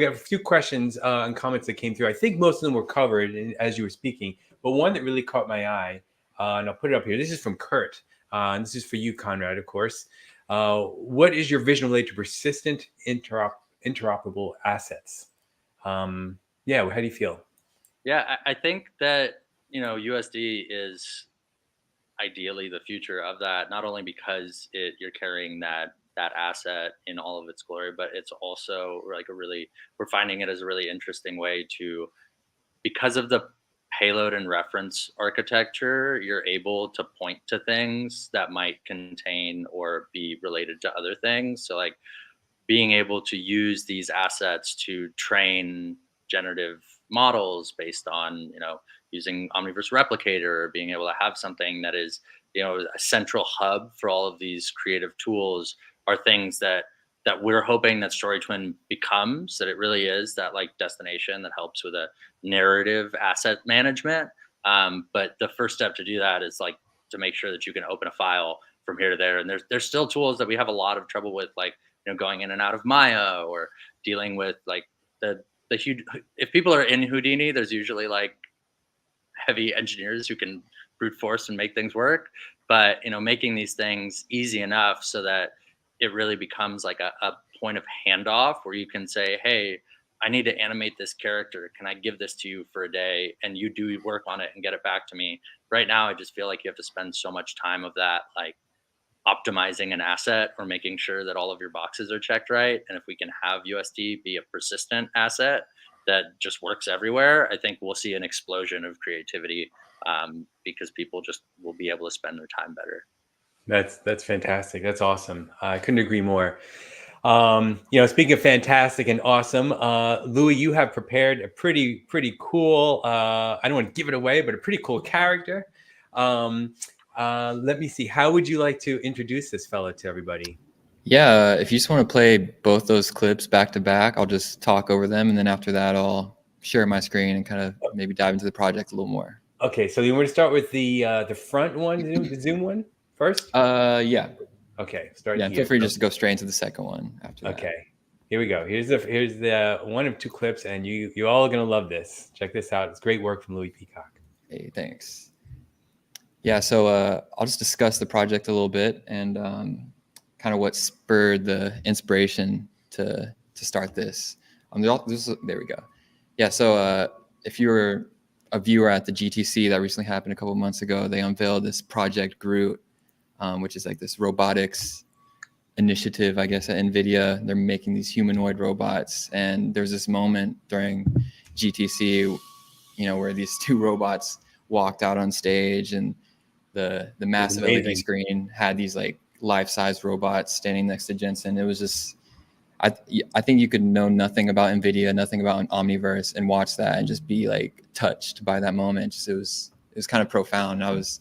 have a few questions and comments that came through. I think most of them were covered as you were speaking, but one that really caught my eye, and I'll put it up here. This is from Kurt. And this is for you, Conrad, of course. What is your vision related to persistent interoperable assets? Yeah, how do you feel? Yeah, I think that, USD is ideally the future of that, not only because you're carrying that asset in all of its glory, but it's also like we're finding it as a really interesting way to, because of the payload and reference architecture, you're able to point to things that might contain or be related to other things. So like being able to use these assets to train generative models based on, using Omniverse Replicator, or being able to have something that is, a central hub for all of these creative tools, are things that we're hoping that Storytwin becomes, that it really is that like destination that helps with a narrative asset management. But the first step to do that is like to make sure that you can open a file from here to there. And there's still tools that we have a lot of trouble with, like, going in and out of Maya, or dealing with like the huge, if people are in Houdini, there's usually like heavy engineers who can brute force and make things work. But, making these things easy enough so that it really becomes like a point of handoff where you can say, hey, I need to animate this character. Can I give this to you for a day and you do work on it and get it back to me? Right now, I just feel like you have to spend so much time of that, like optimizing an asset or making sure that all of your boxes are checked right. And if we can have USD be a persistent asset that just works everywhere, I think we'll see an explosion of creativity, because people just will be able to spend their time better. That's fantastic. That's awesome. I couldn't agree more. Speaking of fantastic and awesome, Louie, you have prepared a pretty cool, I don't want to give it away, but a pretty cool character. Let me see. How would you like to introduce this fella to everybody? Yeah, if you just want to play both those clips back to back, I'll just talk over them. And then after that, I'll share my screen and kind of maybe dive into the project a little more. Okay, so you want to start with the front one, the Zoom one first? Yeah. Okay, start Yeah, here. feel free just to go straight into the second one after that. Okay, here we go. Here's the one of two clips, and you all are gonna love this. Check this out. It's great work from Louie Peacock. Hey, thanks. Yeah, so I'll just discuss the project a little bit and kind of what spurred the inspiration to start this. There we go. Yeah, so if you were a viewer at the GTC that recently happened a couple of months ago, they unveiled this Project Groot, which is like this robotics initiative, I guess, at NVIDIA. They're making these humanoid robots. And there's this moment during GTC, where these two robots walked out on stage, and the massive LED screen had these like life-size robots standing next to Jensen. It was just, I think you could know nothing about NVIDIA, nothing about Omniverse, and watch that and just be like touched by that moment. It was kind of profound. I was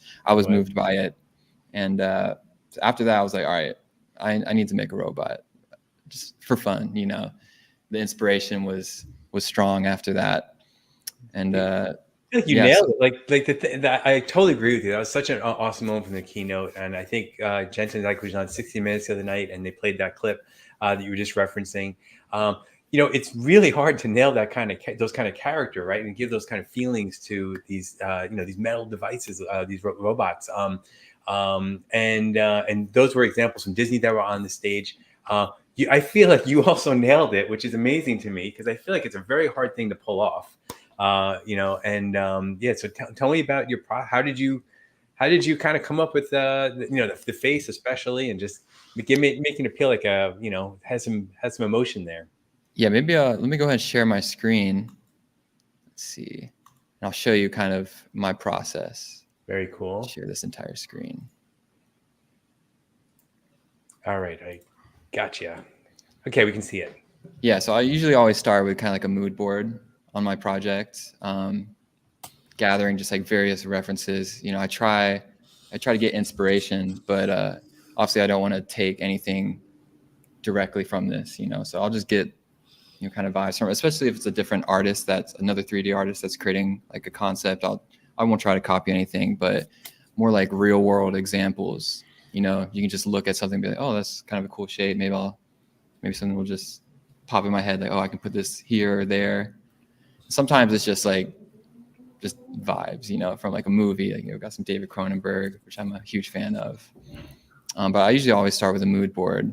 moved by it. And after that, I was like, all right, I need to make a robot just for fun. The inspiration was strong after that. And I feel like you nailed it. I totally agree with you. That was such an awesome moment from the keynote. And I think Jensen was on 60 Minutes the other night, and they played that clip that you were just referencing. It's really hard to nail that those kind of character, right, and give those kind of feelings to these these metal devices, these robots. And those were examples from Disney that were on the stage. I feel like you also nailed it, which is amazing to me, because I feel like it's a very hard thing to pull off. So tell me about your how did you kind of come up with the face especially, and just making it feel like has some emotion there? Yeah, maybe let me go ahead and share my screen. Let's see, and I'll show you kind of my process. Very cool. Share this entire screen. All right, I gotcha. Okay, we can see it. Yeah, so I usually always start with kind of like a mood board on my project, gathering just like various references. I try to get inspiration, but obviously I don't want to take anything directly from this, so I'll just get kind of vibes from it, especially if it's a different artist, that's another 3D artist that's creating like a concept. I won't try to copy anything, but more like real world examples. You can just look at something and be like, oh, that's kind of a cool shape. Maybe something will just pop in my head, like, oh, I can put this here or there. Sometimes it's just vibes, from like a movie. Like, got some David Cronenberg, which I'm a huge fan of. But I usually always start with a mood board.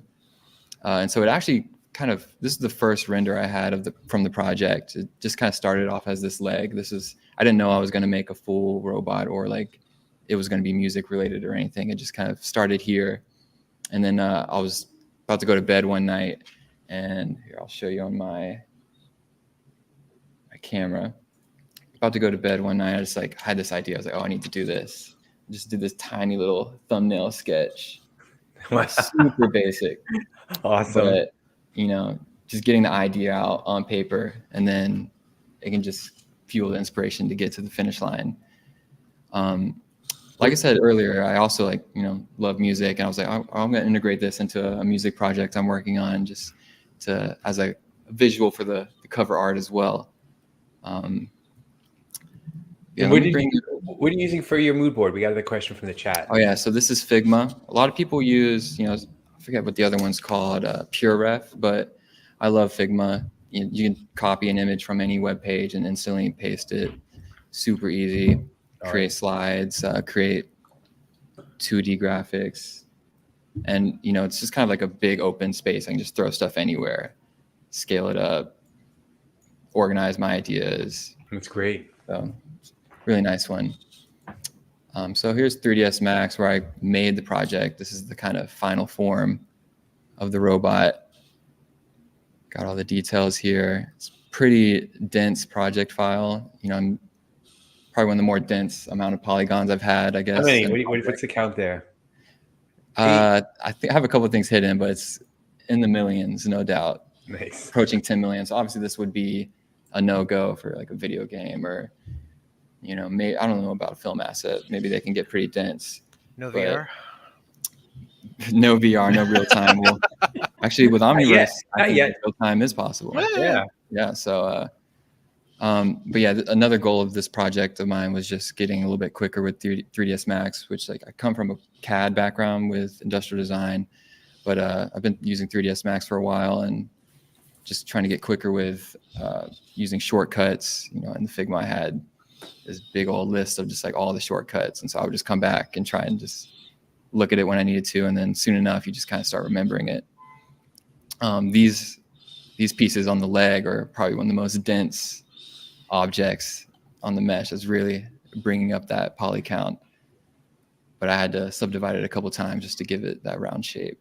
And so it actually this is the first render I had from the project. It just kind of started off as this leg. I didn't know I was going to make a full robot or like it was going to be music related or anything. It just kind of started here. And then I was about to go to bed one night, and here, I'll show you on my camera. About to go to bed one night, I just like had this idea. I was like, oh, I need to do this. I just did this tiny little thumbnail sketch. Wow. Super basic. Awesome. But, just getting the idea out on paper, and then it can just fuel the inspiration to get to the finish line. Like I said earlier, I also love music, and I was like, I'm going to integrate this into a music project I'm working on, just as a visual for the cover art as well. What are you using for your mood board? We got another question from the chat. Oh yeah, so this is Figma. A lot of people use, I forget what the other one's called, PureRef, but I love Figma. You can copy an image from any web page and instantly paste it. Super easy. Create slides, create 2D graphics. And, it's just kind of like a big open space. I can just throw stuff anywhere, scale it up, organize my ideas. That's great. So, really nice one. So here's 3ds Max, where I made the project. This is the kind of final form of the robot. Got all the details here. It's pretty dense project file. I'm probably one of the more dense amount of polygons I've had, I guess. How many? What's the count there? I think I have a couple of things hidden, but it's in the millions, no doubt. Nice. Approaching 10 million. So obviously this would be a no-go for like a video game, or maybe, I don't know about a film asset. Maybe they can get pretty dense. No VR. No VR, no real time. Well, actually, with Omniverse, I think real time is possible. Yeah. So, but yeah, another goal of this project of mine was just getting a little bit quicker with 3ds Max, which I come from a CAD background with industrial design, but I've been using 3ds Max for a while and just trying to get quicker with using shortcuts. In the Figma I had this big old list of just like all the shortcuts, and so I would just come back and try and just look at it when I needed to, and then soon enough you just kind of start remembering it. These pieces on the leg are probably one of the most dense objects on the mesh. Is really bringing up that poly count, but I had to subdivide it a couple times just to give it that round shape.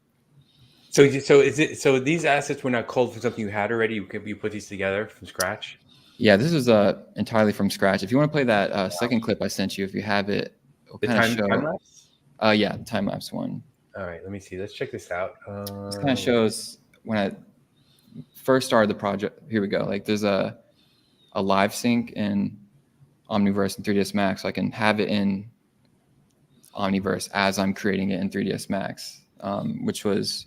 So these assets were not culled from something you had already? You put these together from scratch? Yeah, this is entirely from scratch. If you want to play that second clip I sent you, if you have it, it'll kind of show. Time lapse? Yeah, the time lapse one. All right, let me see. Let's check this out. This kind of shows when I first started the project. Here we go. Like there's a live sync in Omniverse and 3ds Max, so I can have it in Omniverse as I'm creating it in 3ds Max, which was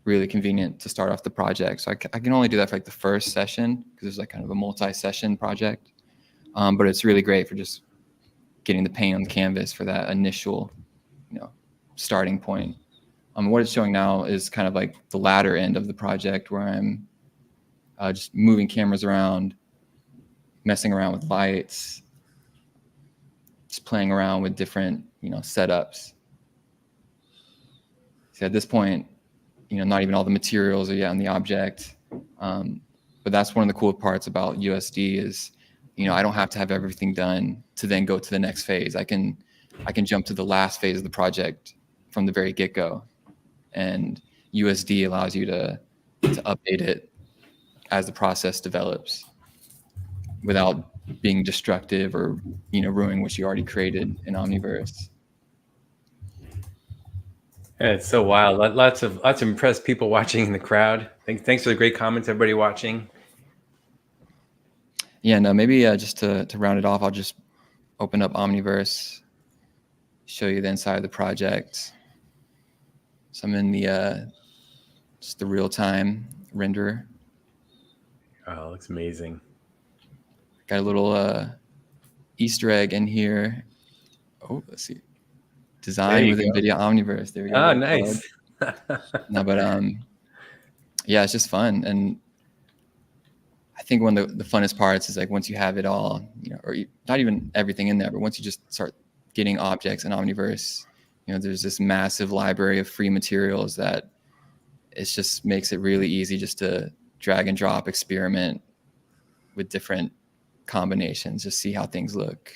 really convenient to start off the project. So I can only do that for like the first session, because it's like kind of a multi-session project. But it's really great for just getting the paint on the canvas for that initial, starting point. What it's showing now is kind of like the latter end of the project, where I'm just moving cameras around, messing around with lights, just playing around with different, setups. So at this point, not even all the materials are yet on the object. But that's one of the cool parts about USD is, I don't have to have everything done to then go to the next phase. I can jump to the last phase of the project from the very get-go. And USD allows you to update it as the process develops without being destructive or, ruining what you already created in Omniverse. Yeah, it's so wild. Lots of impressed people watching in the crowd. Thanks for the great comments, everybody watching. Yeah, no, maybe just to round it off, I'll just open up Omniverse, show you the inside of the project. So I'm in the just the real-time renderer. Oh, it looks amazing. Got a little Easter egg in here. Oh, let's see. Design with NVIDIA Omniverse. There we go. Oh, nice. No, but yeah, it's just fun. And I think one of the funnest parts is like once you have it all, or not even everything in there, but once you just start getting objects in Omniverse, there's this massive library of free materials that it just makes it really easy just to drag and drop, experiment with different combinations, just see how things look.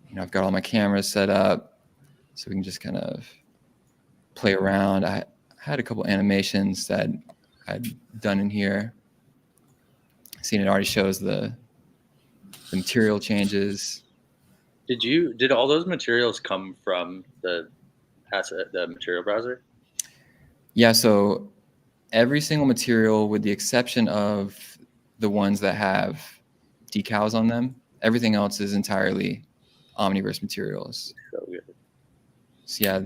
You know, I've got all my cameras set up so we can just kind of play around. I had a couple animations that I'd done in here. Seen it already shows the material changes. Did all those materials come from the material browser? Yeah, so every single material, with the exception of the ones that have decals on them, everything else is entirely Omniverse materials. So good. So yeah,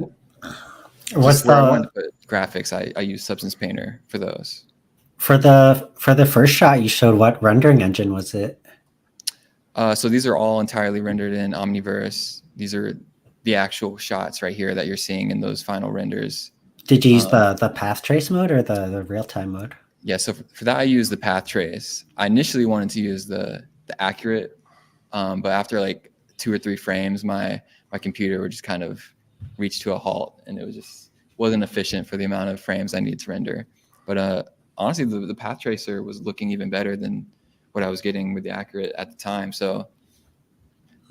What's just where I the wanted to put graphics, I use Substance Painter for those. for the first shot you showed? What rendering engine was it? So these are all entirely rendered in Omniverse. These are the actual shots right here that you're seeing in those final renders. Did you use the path trace mode or the real time mode? Yeah, so for that I use the path trace. I initially wanted to use the accurate, but after like 2 or 3 frames, my computer would just kind of reach to a halt, and it wasn't efficient for the amount of frames I needed to render. But honestly, the path tracer was looking even better than what I was getting with the accurate at the time. So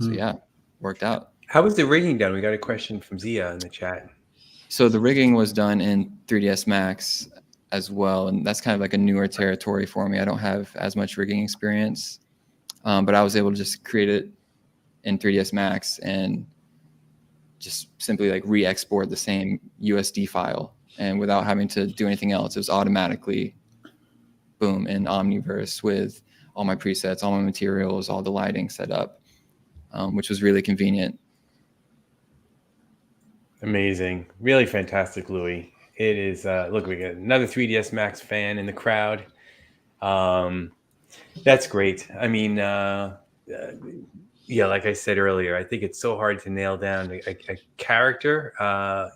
yeah, worked out. How was the rigging done? We got a question from Zia in the chat. So the rigging was done in 3ds Max as well, and that's kind of like a newer territory for me. I don't have as much rigging experience, but I was able to just create it in 3ds Max and just simply like re-export the same USD file, and without having to do anything else, it was automatically boom in Omniverse with all my presets, all my materials, all the lighting set up, which was really convenient. Amazing. Really fantastic, Louie. It is, look, we got another 3ds Max fan in the crowd. That's great. I mean, yeah, like I said earlier, I think it's so hard to nail down a character,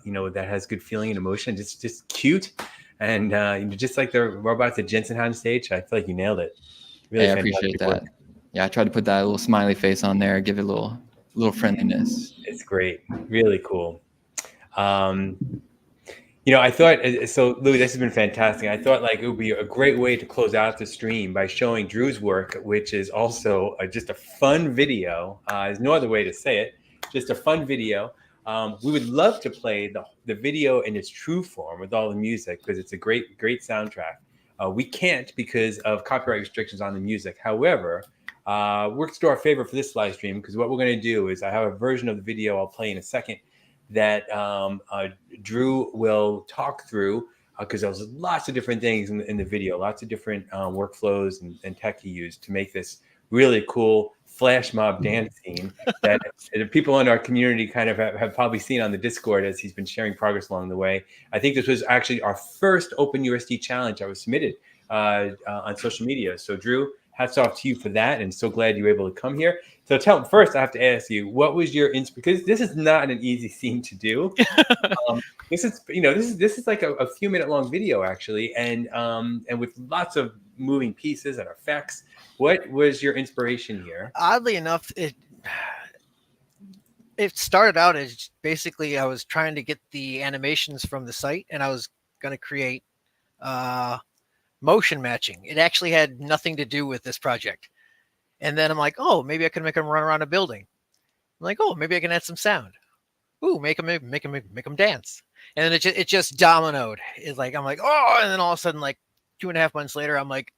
you know, that has good feeling and emotion, just cute. And just like the robots at Jensen on stage, I feel like you nailed it. Really, I appreciate that. Yeah, I tried to put that little smiley face on there, give it a little friendliness. It's great. Really cool. You know, I thought, so Louie, this has been fantastic. I thought like it would be a great way to close out the stream by showing Drew's work, which is also just a fun video. There's no other way to say it. Just a fun video. We would love to play the video in its true form with all the music, because it's a great soundtrack. We can't because of copyright restrictions on the music. However, works to our favor for this live stream, because what we're going to do is I have a version of the video I'll play in a second that Drew will talk through, because there's lots of different things in the video, lots of different workflows and tech he used to make this really cool flash mob dance scene that the people in our community kind of have probably seen on the Discord as he's been sharing progress along the way. I think this was actually our first OpenUSD challenge that was submitted on social media. So Drew, hats off to you for that, and so glad you were able to come here. So first I have to ask you, what was your because this is not an easy scene to do. This is like a few minute long video actually, and with lots of moving pieces and effects. What was your inspiration here? Oddly enough, it started out as basically I was trying to get the animations from the site, and I was going to create motion matching. It actually had nothing to do with this project. And then I'm like, oh, maybe I can make them run around a building. I'm like, oh, maybe I can add some sound. Ooh, make them dance. And then it just dominoed. It's like, I'm like, oh, and then all of a sudden, like 2.5 months later, I'm like,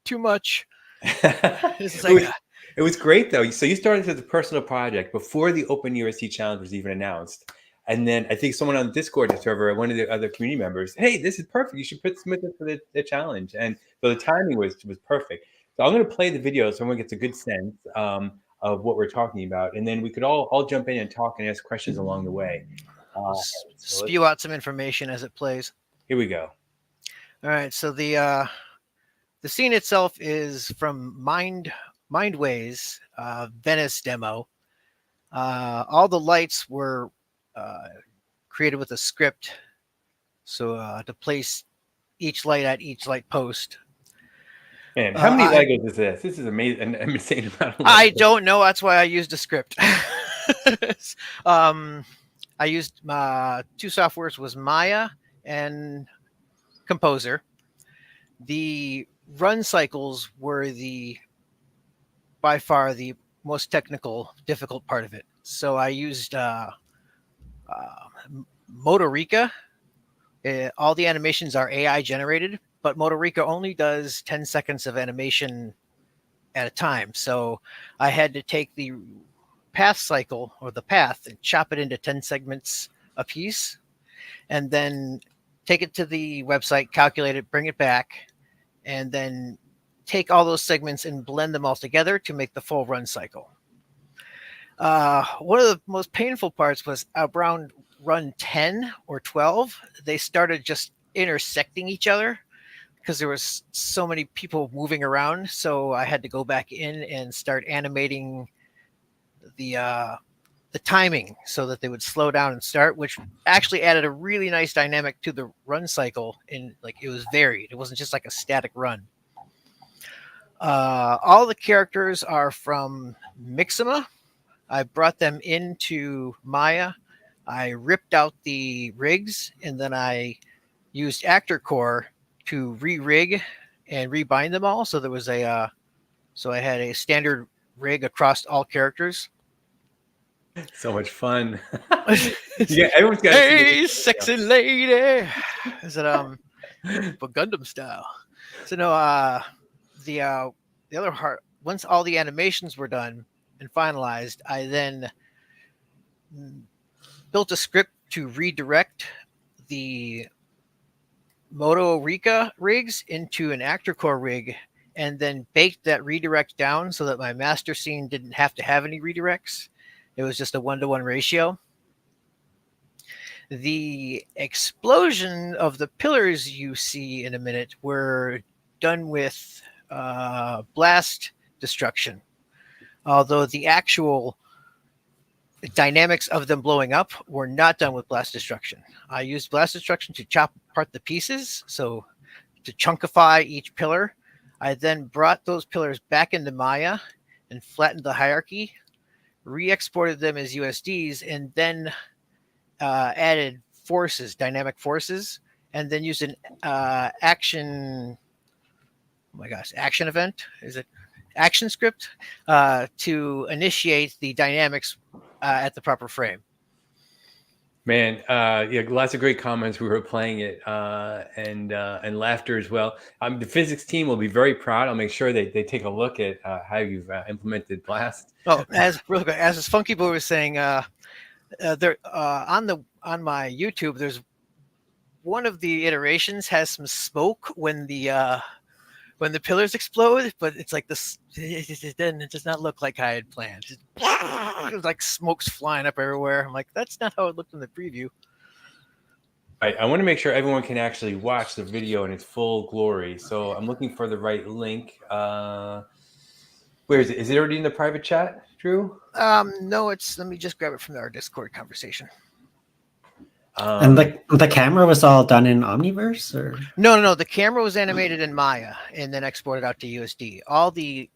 too much. It was great though. So you started as a personal project before the OpenUSD challenge was even announced. And then I think someone on the Discord server, one of the other community members, hey, this is perfect. You should submit this for the challenge. And so the timing was perfect. So I'm going to play the video so everyone gets a good sense of what we're talking about. And then we could all jump in and talk and ask questions along the way. Spew out some information as it plays. Here we go. All right. So the scene itself is from Mindways Venice demo. All the lights were created with a script. So to place each light at each light post. Man, how many Legos is this? This is amazing. An insane amount of Legos. I don't know. That's why I used a script. I used 2 softwares, was Maya and composer. The run cycles were by far the most difficult part of it. So I used Motorica. All the animations are AI generated, but Motorica only does 10 seconds of animation at a time. So I had to take the path cycle or the path and chop it into 10 segments a piece, and then take it to the website, calculate it, bring it back, and then take all those segments and blend them all together to make the full run cycle. One of the most painful parts was around run 10 or 12. They started just intersecting each other because there was so many people moving around. So I had to go back in and start animating the timing so that they would slow down and start, which actually added a really nice dynamic to the run cycle. And like it was varied. It wasn't just like a static run. All the characters are from Mixima. I brought them into Maya. I ripped out the rigs, and then I used Actor Core to re-rig and rebind them all. So there was so I had a standard rig across all characters. So much fun. Yeah, everyone's got. Hey, sexy lady. Is it for Gundam style? So no, the other part. Once all the animations were done and finalized, I then built a script to redirect the Moto Rika rigs into an Actor Core rig, and then baked that redirect down so that my master scene didn't have to have any redirects. It was just a 1-to-1 ratio. The explosion of the pillars you see in a minute were done with blast destruction, although the actual dynamics of them blowing up were not done with blast destruction. I used blast destruction to chop apart the pieces, so to chunkify each pillar. I then brought those pillars back into Maya and flattened the hierarchy, re-exported them as USDs, and then added forces, dynamic forces, and then used an action event. Is it action script to initiate the dynamics at the proper frame. Man, yeah, lots of great comments. We were playing it and laughter as well. The physics team will be very proud. I'll make sure they take a look at how you've implemented Blast. Oh, as FunkyBoy was saying, there on my YouTube, there's one of the iterations has some smoke when the pillars explode, but it's like this. It does not look like I had planned. It was like smoke's flying up everywhere. I'm like, that's not how it looked in the preview. I want to make sure everyone can actually watch the video in its full glory. So I'm looking for the right link. Where is it? Is it already in the private chat, Drew? No, let me just grab it from our Discord conversation. And the camera was all done in Omniverse, or no, the camera was animated in Maya and then exported out to USD. All the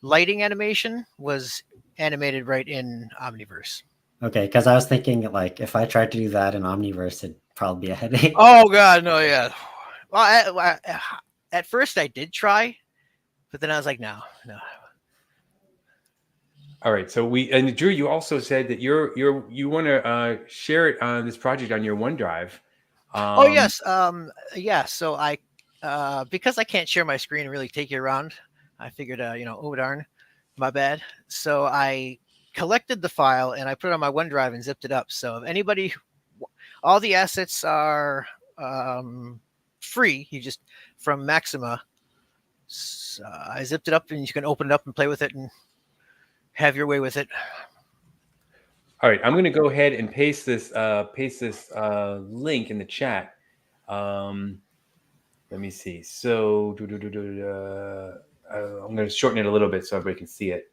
lighting animation was animated right in Omniverse. Okay, because I was thinking like if I tried to do that in Omniverse, it'd probably be a headache. Oh God, no, yeah. Well, at first I did try, but then I was like, no. All right, so and Drew, you also said that you want to share it on this project on your OneDrive. Oh yes, yeah. So I, because I can't share my screen and really take you around, I figured, oh darn, my bad. So I collected the file and I put it on my OneDrive and zipped it up. So if anybody, all the assets are free. You just from Maxima. So I zipped it up and you can open it up and play with it and have your way with it. All right, I'm going to go ahead and paste this link in the chat. Let me see. So I'm going to shorten it a little bit so everybody can see it.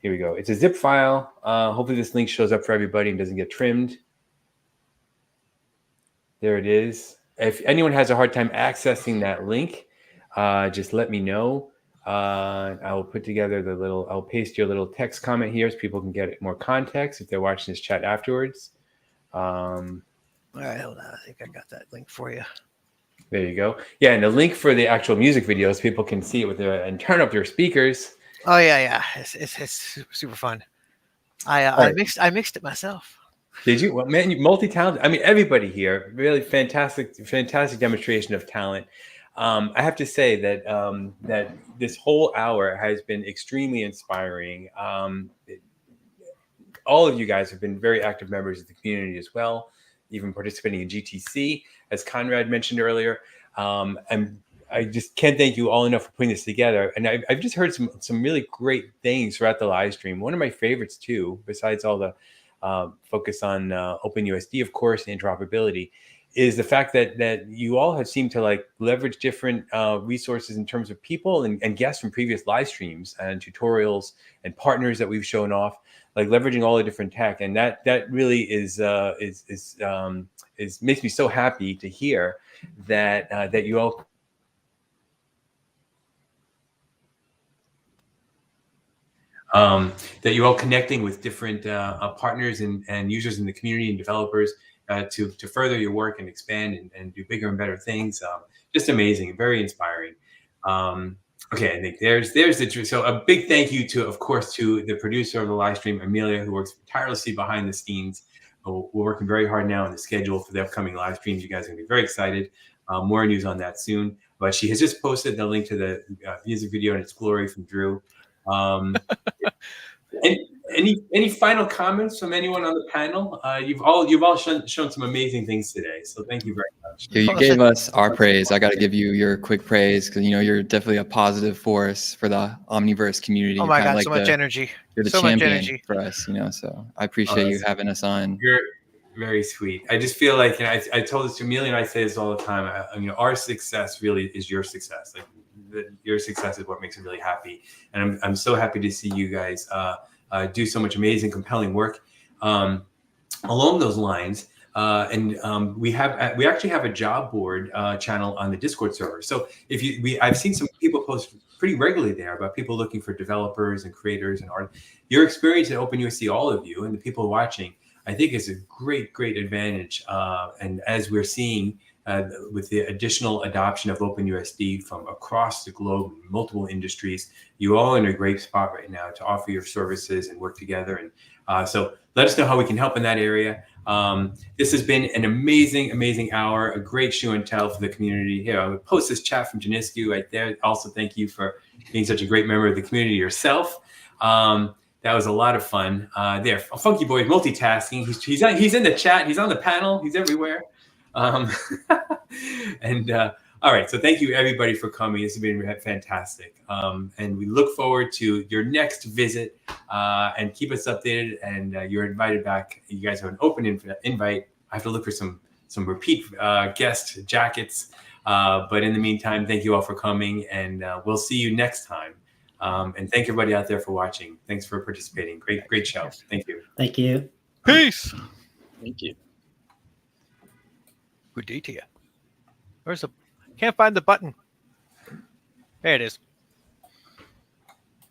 Here we go. It's a zip file. Hopefully this link shows up for everybody and doesn't get trimmed. There it is. If anyone has a hard time accessing that link, just let me know. I'll put together I'll paste your little text comment here so people can get more context if they're watching this chat afterwards. All right, hold on. I think I got that link for you. There you go. Yeah, and the link for the actual music videos, people can see it with their and turn up their speakers. Oh yeah. It's super fun. I Right. mixed it myself. Did you? Well, man, you multi-talented. I mean, everybody here, really fantastic demonstration of talent. I have to say that that this whole hour has been extremely inspiring. All of you guys have been very active members of the community as well, even participating in GTC, as Conrad mentioned earlier. And I just can't thank you all enough for putting this together. And I've just heard some really great things throughout the live stream. One of my favorites too, besides all the focus on OpenUSD, of course, and interoperability, is the fact that you all have seemed to like leverage different resources in terms of people and guests from previous live streams and tutorials and partners that we've shown off, like leveraging all the different tech. And that really is makes me so happy to hear that that you all that you're all connecting with different partners and users in the community and developers to further your work and expand and do bigger and better things. Just amazing, very inspiring. Okay, I think there's the truth. So a big thank you to, of course, to the producer of the live stream, Amelia, who works tirelessly behind the scenes. We're working very hard now on the schedule for the upcoming live streams. You guys are going to be very excited. More news on that soon. But she has just posted the link to the music video in its glory from Drew. Any final comments from anyone on the panel? You've all shown some amazing things today, so thank you very much. You gave us our praise. I got to give you your quick praise because you're definitely a positive force for the Omniverse community. Oh my God, like so much energy. You're the so much champion energy for us, So I appreciate you having us on. You're very sweet. I just feel like, I told this to Amelia, and I say this all the time. Our success really is your success. Like your success is what makes me really happy, and I'm so happy to see you guys do so much amazing, compelling work. Along those lines, we actually have a job board channel on the Discord server. So I've seen some people post pretty regularly there about people looking for developers and creators and art. Your experience at OpenUSD, all of you and the people watching, I think is a great advantage. And as we're seeing with the additional adoption of OpenUSD from across the globe, multiple industries, you all are in a great spot right now to offer your services and work together. And so let us know how we can help in that area. This has been an amazing hour, a great show and tell for the community. Here, I'll post this chat from Janiscu right there. Also, thank you for being such a great member of the community yourself. That was a lot of fun. There, FunkyBoy is multitasking. He's in the chat. He's on the panel. He's everywhere. And all right, so thank you everybody for coming. This has been fantastic, and we look forward to your next visit. And keep us updated. And you're invited back. You guys have an open invite. I have to look for some repeat guest jackets. But in the meantime, thank you all for coming, and we'll see you next time. And thank everybody out there for watching. Thanks for participating. Great show. Thank you. Thank you. Peace. Thank you. Good day to you. Can't find the button. There it is.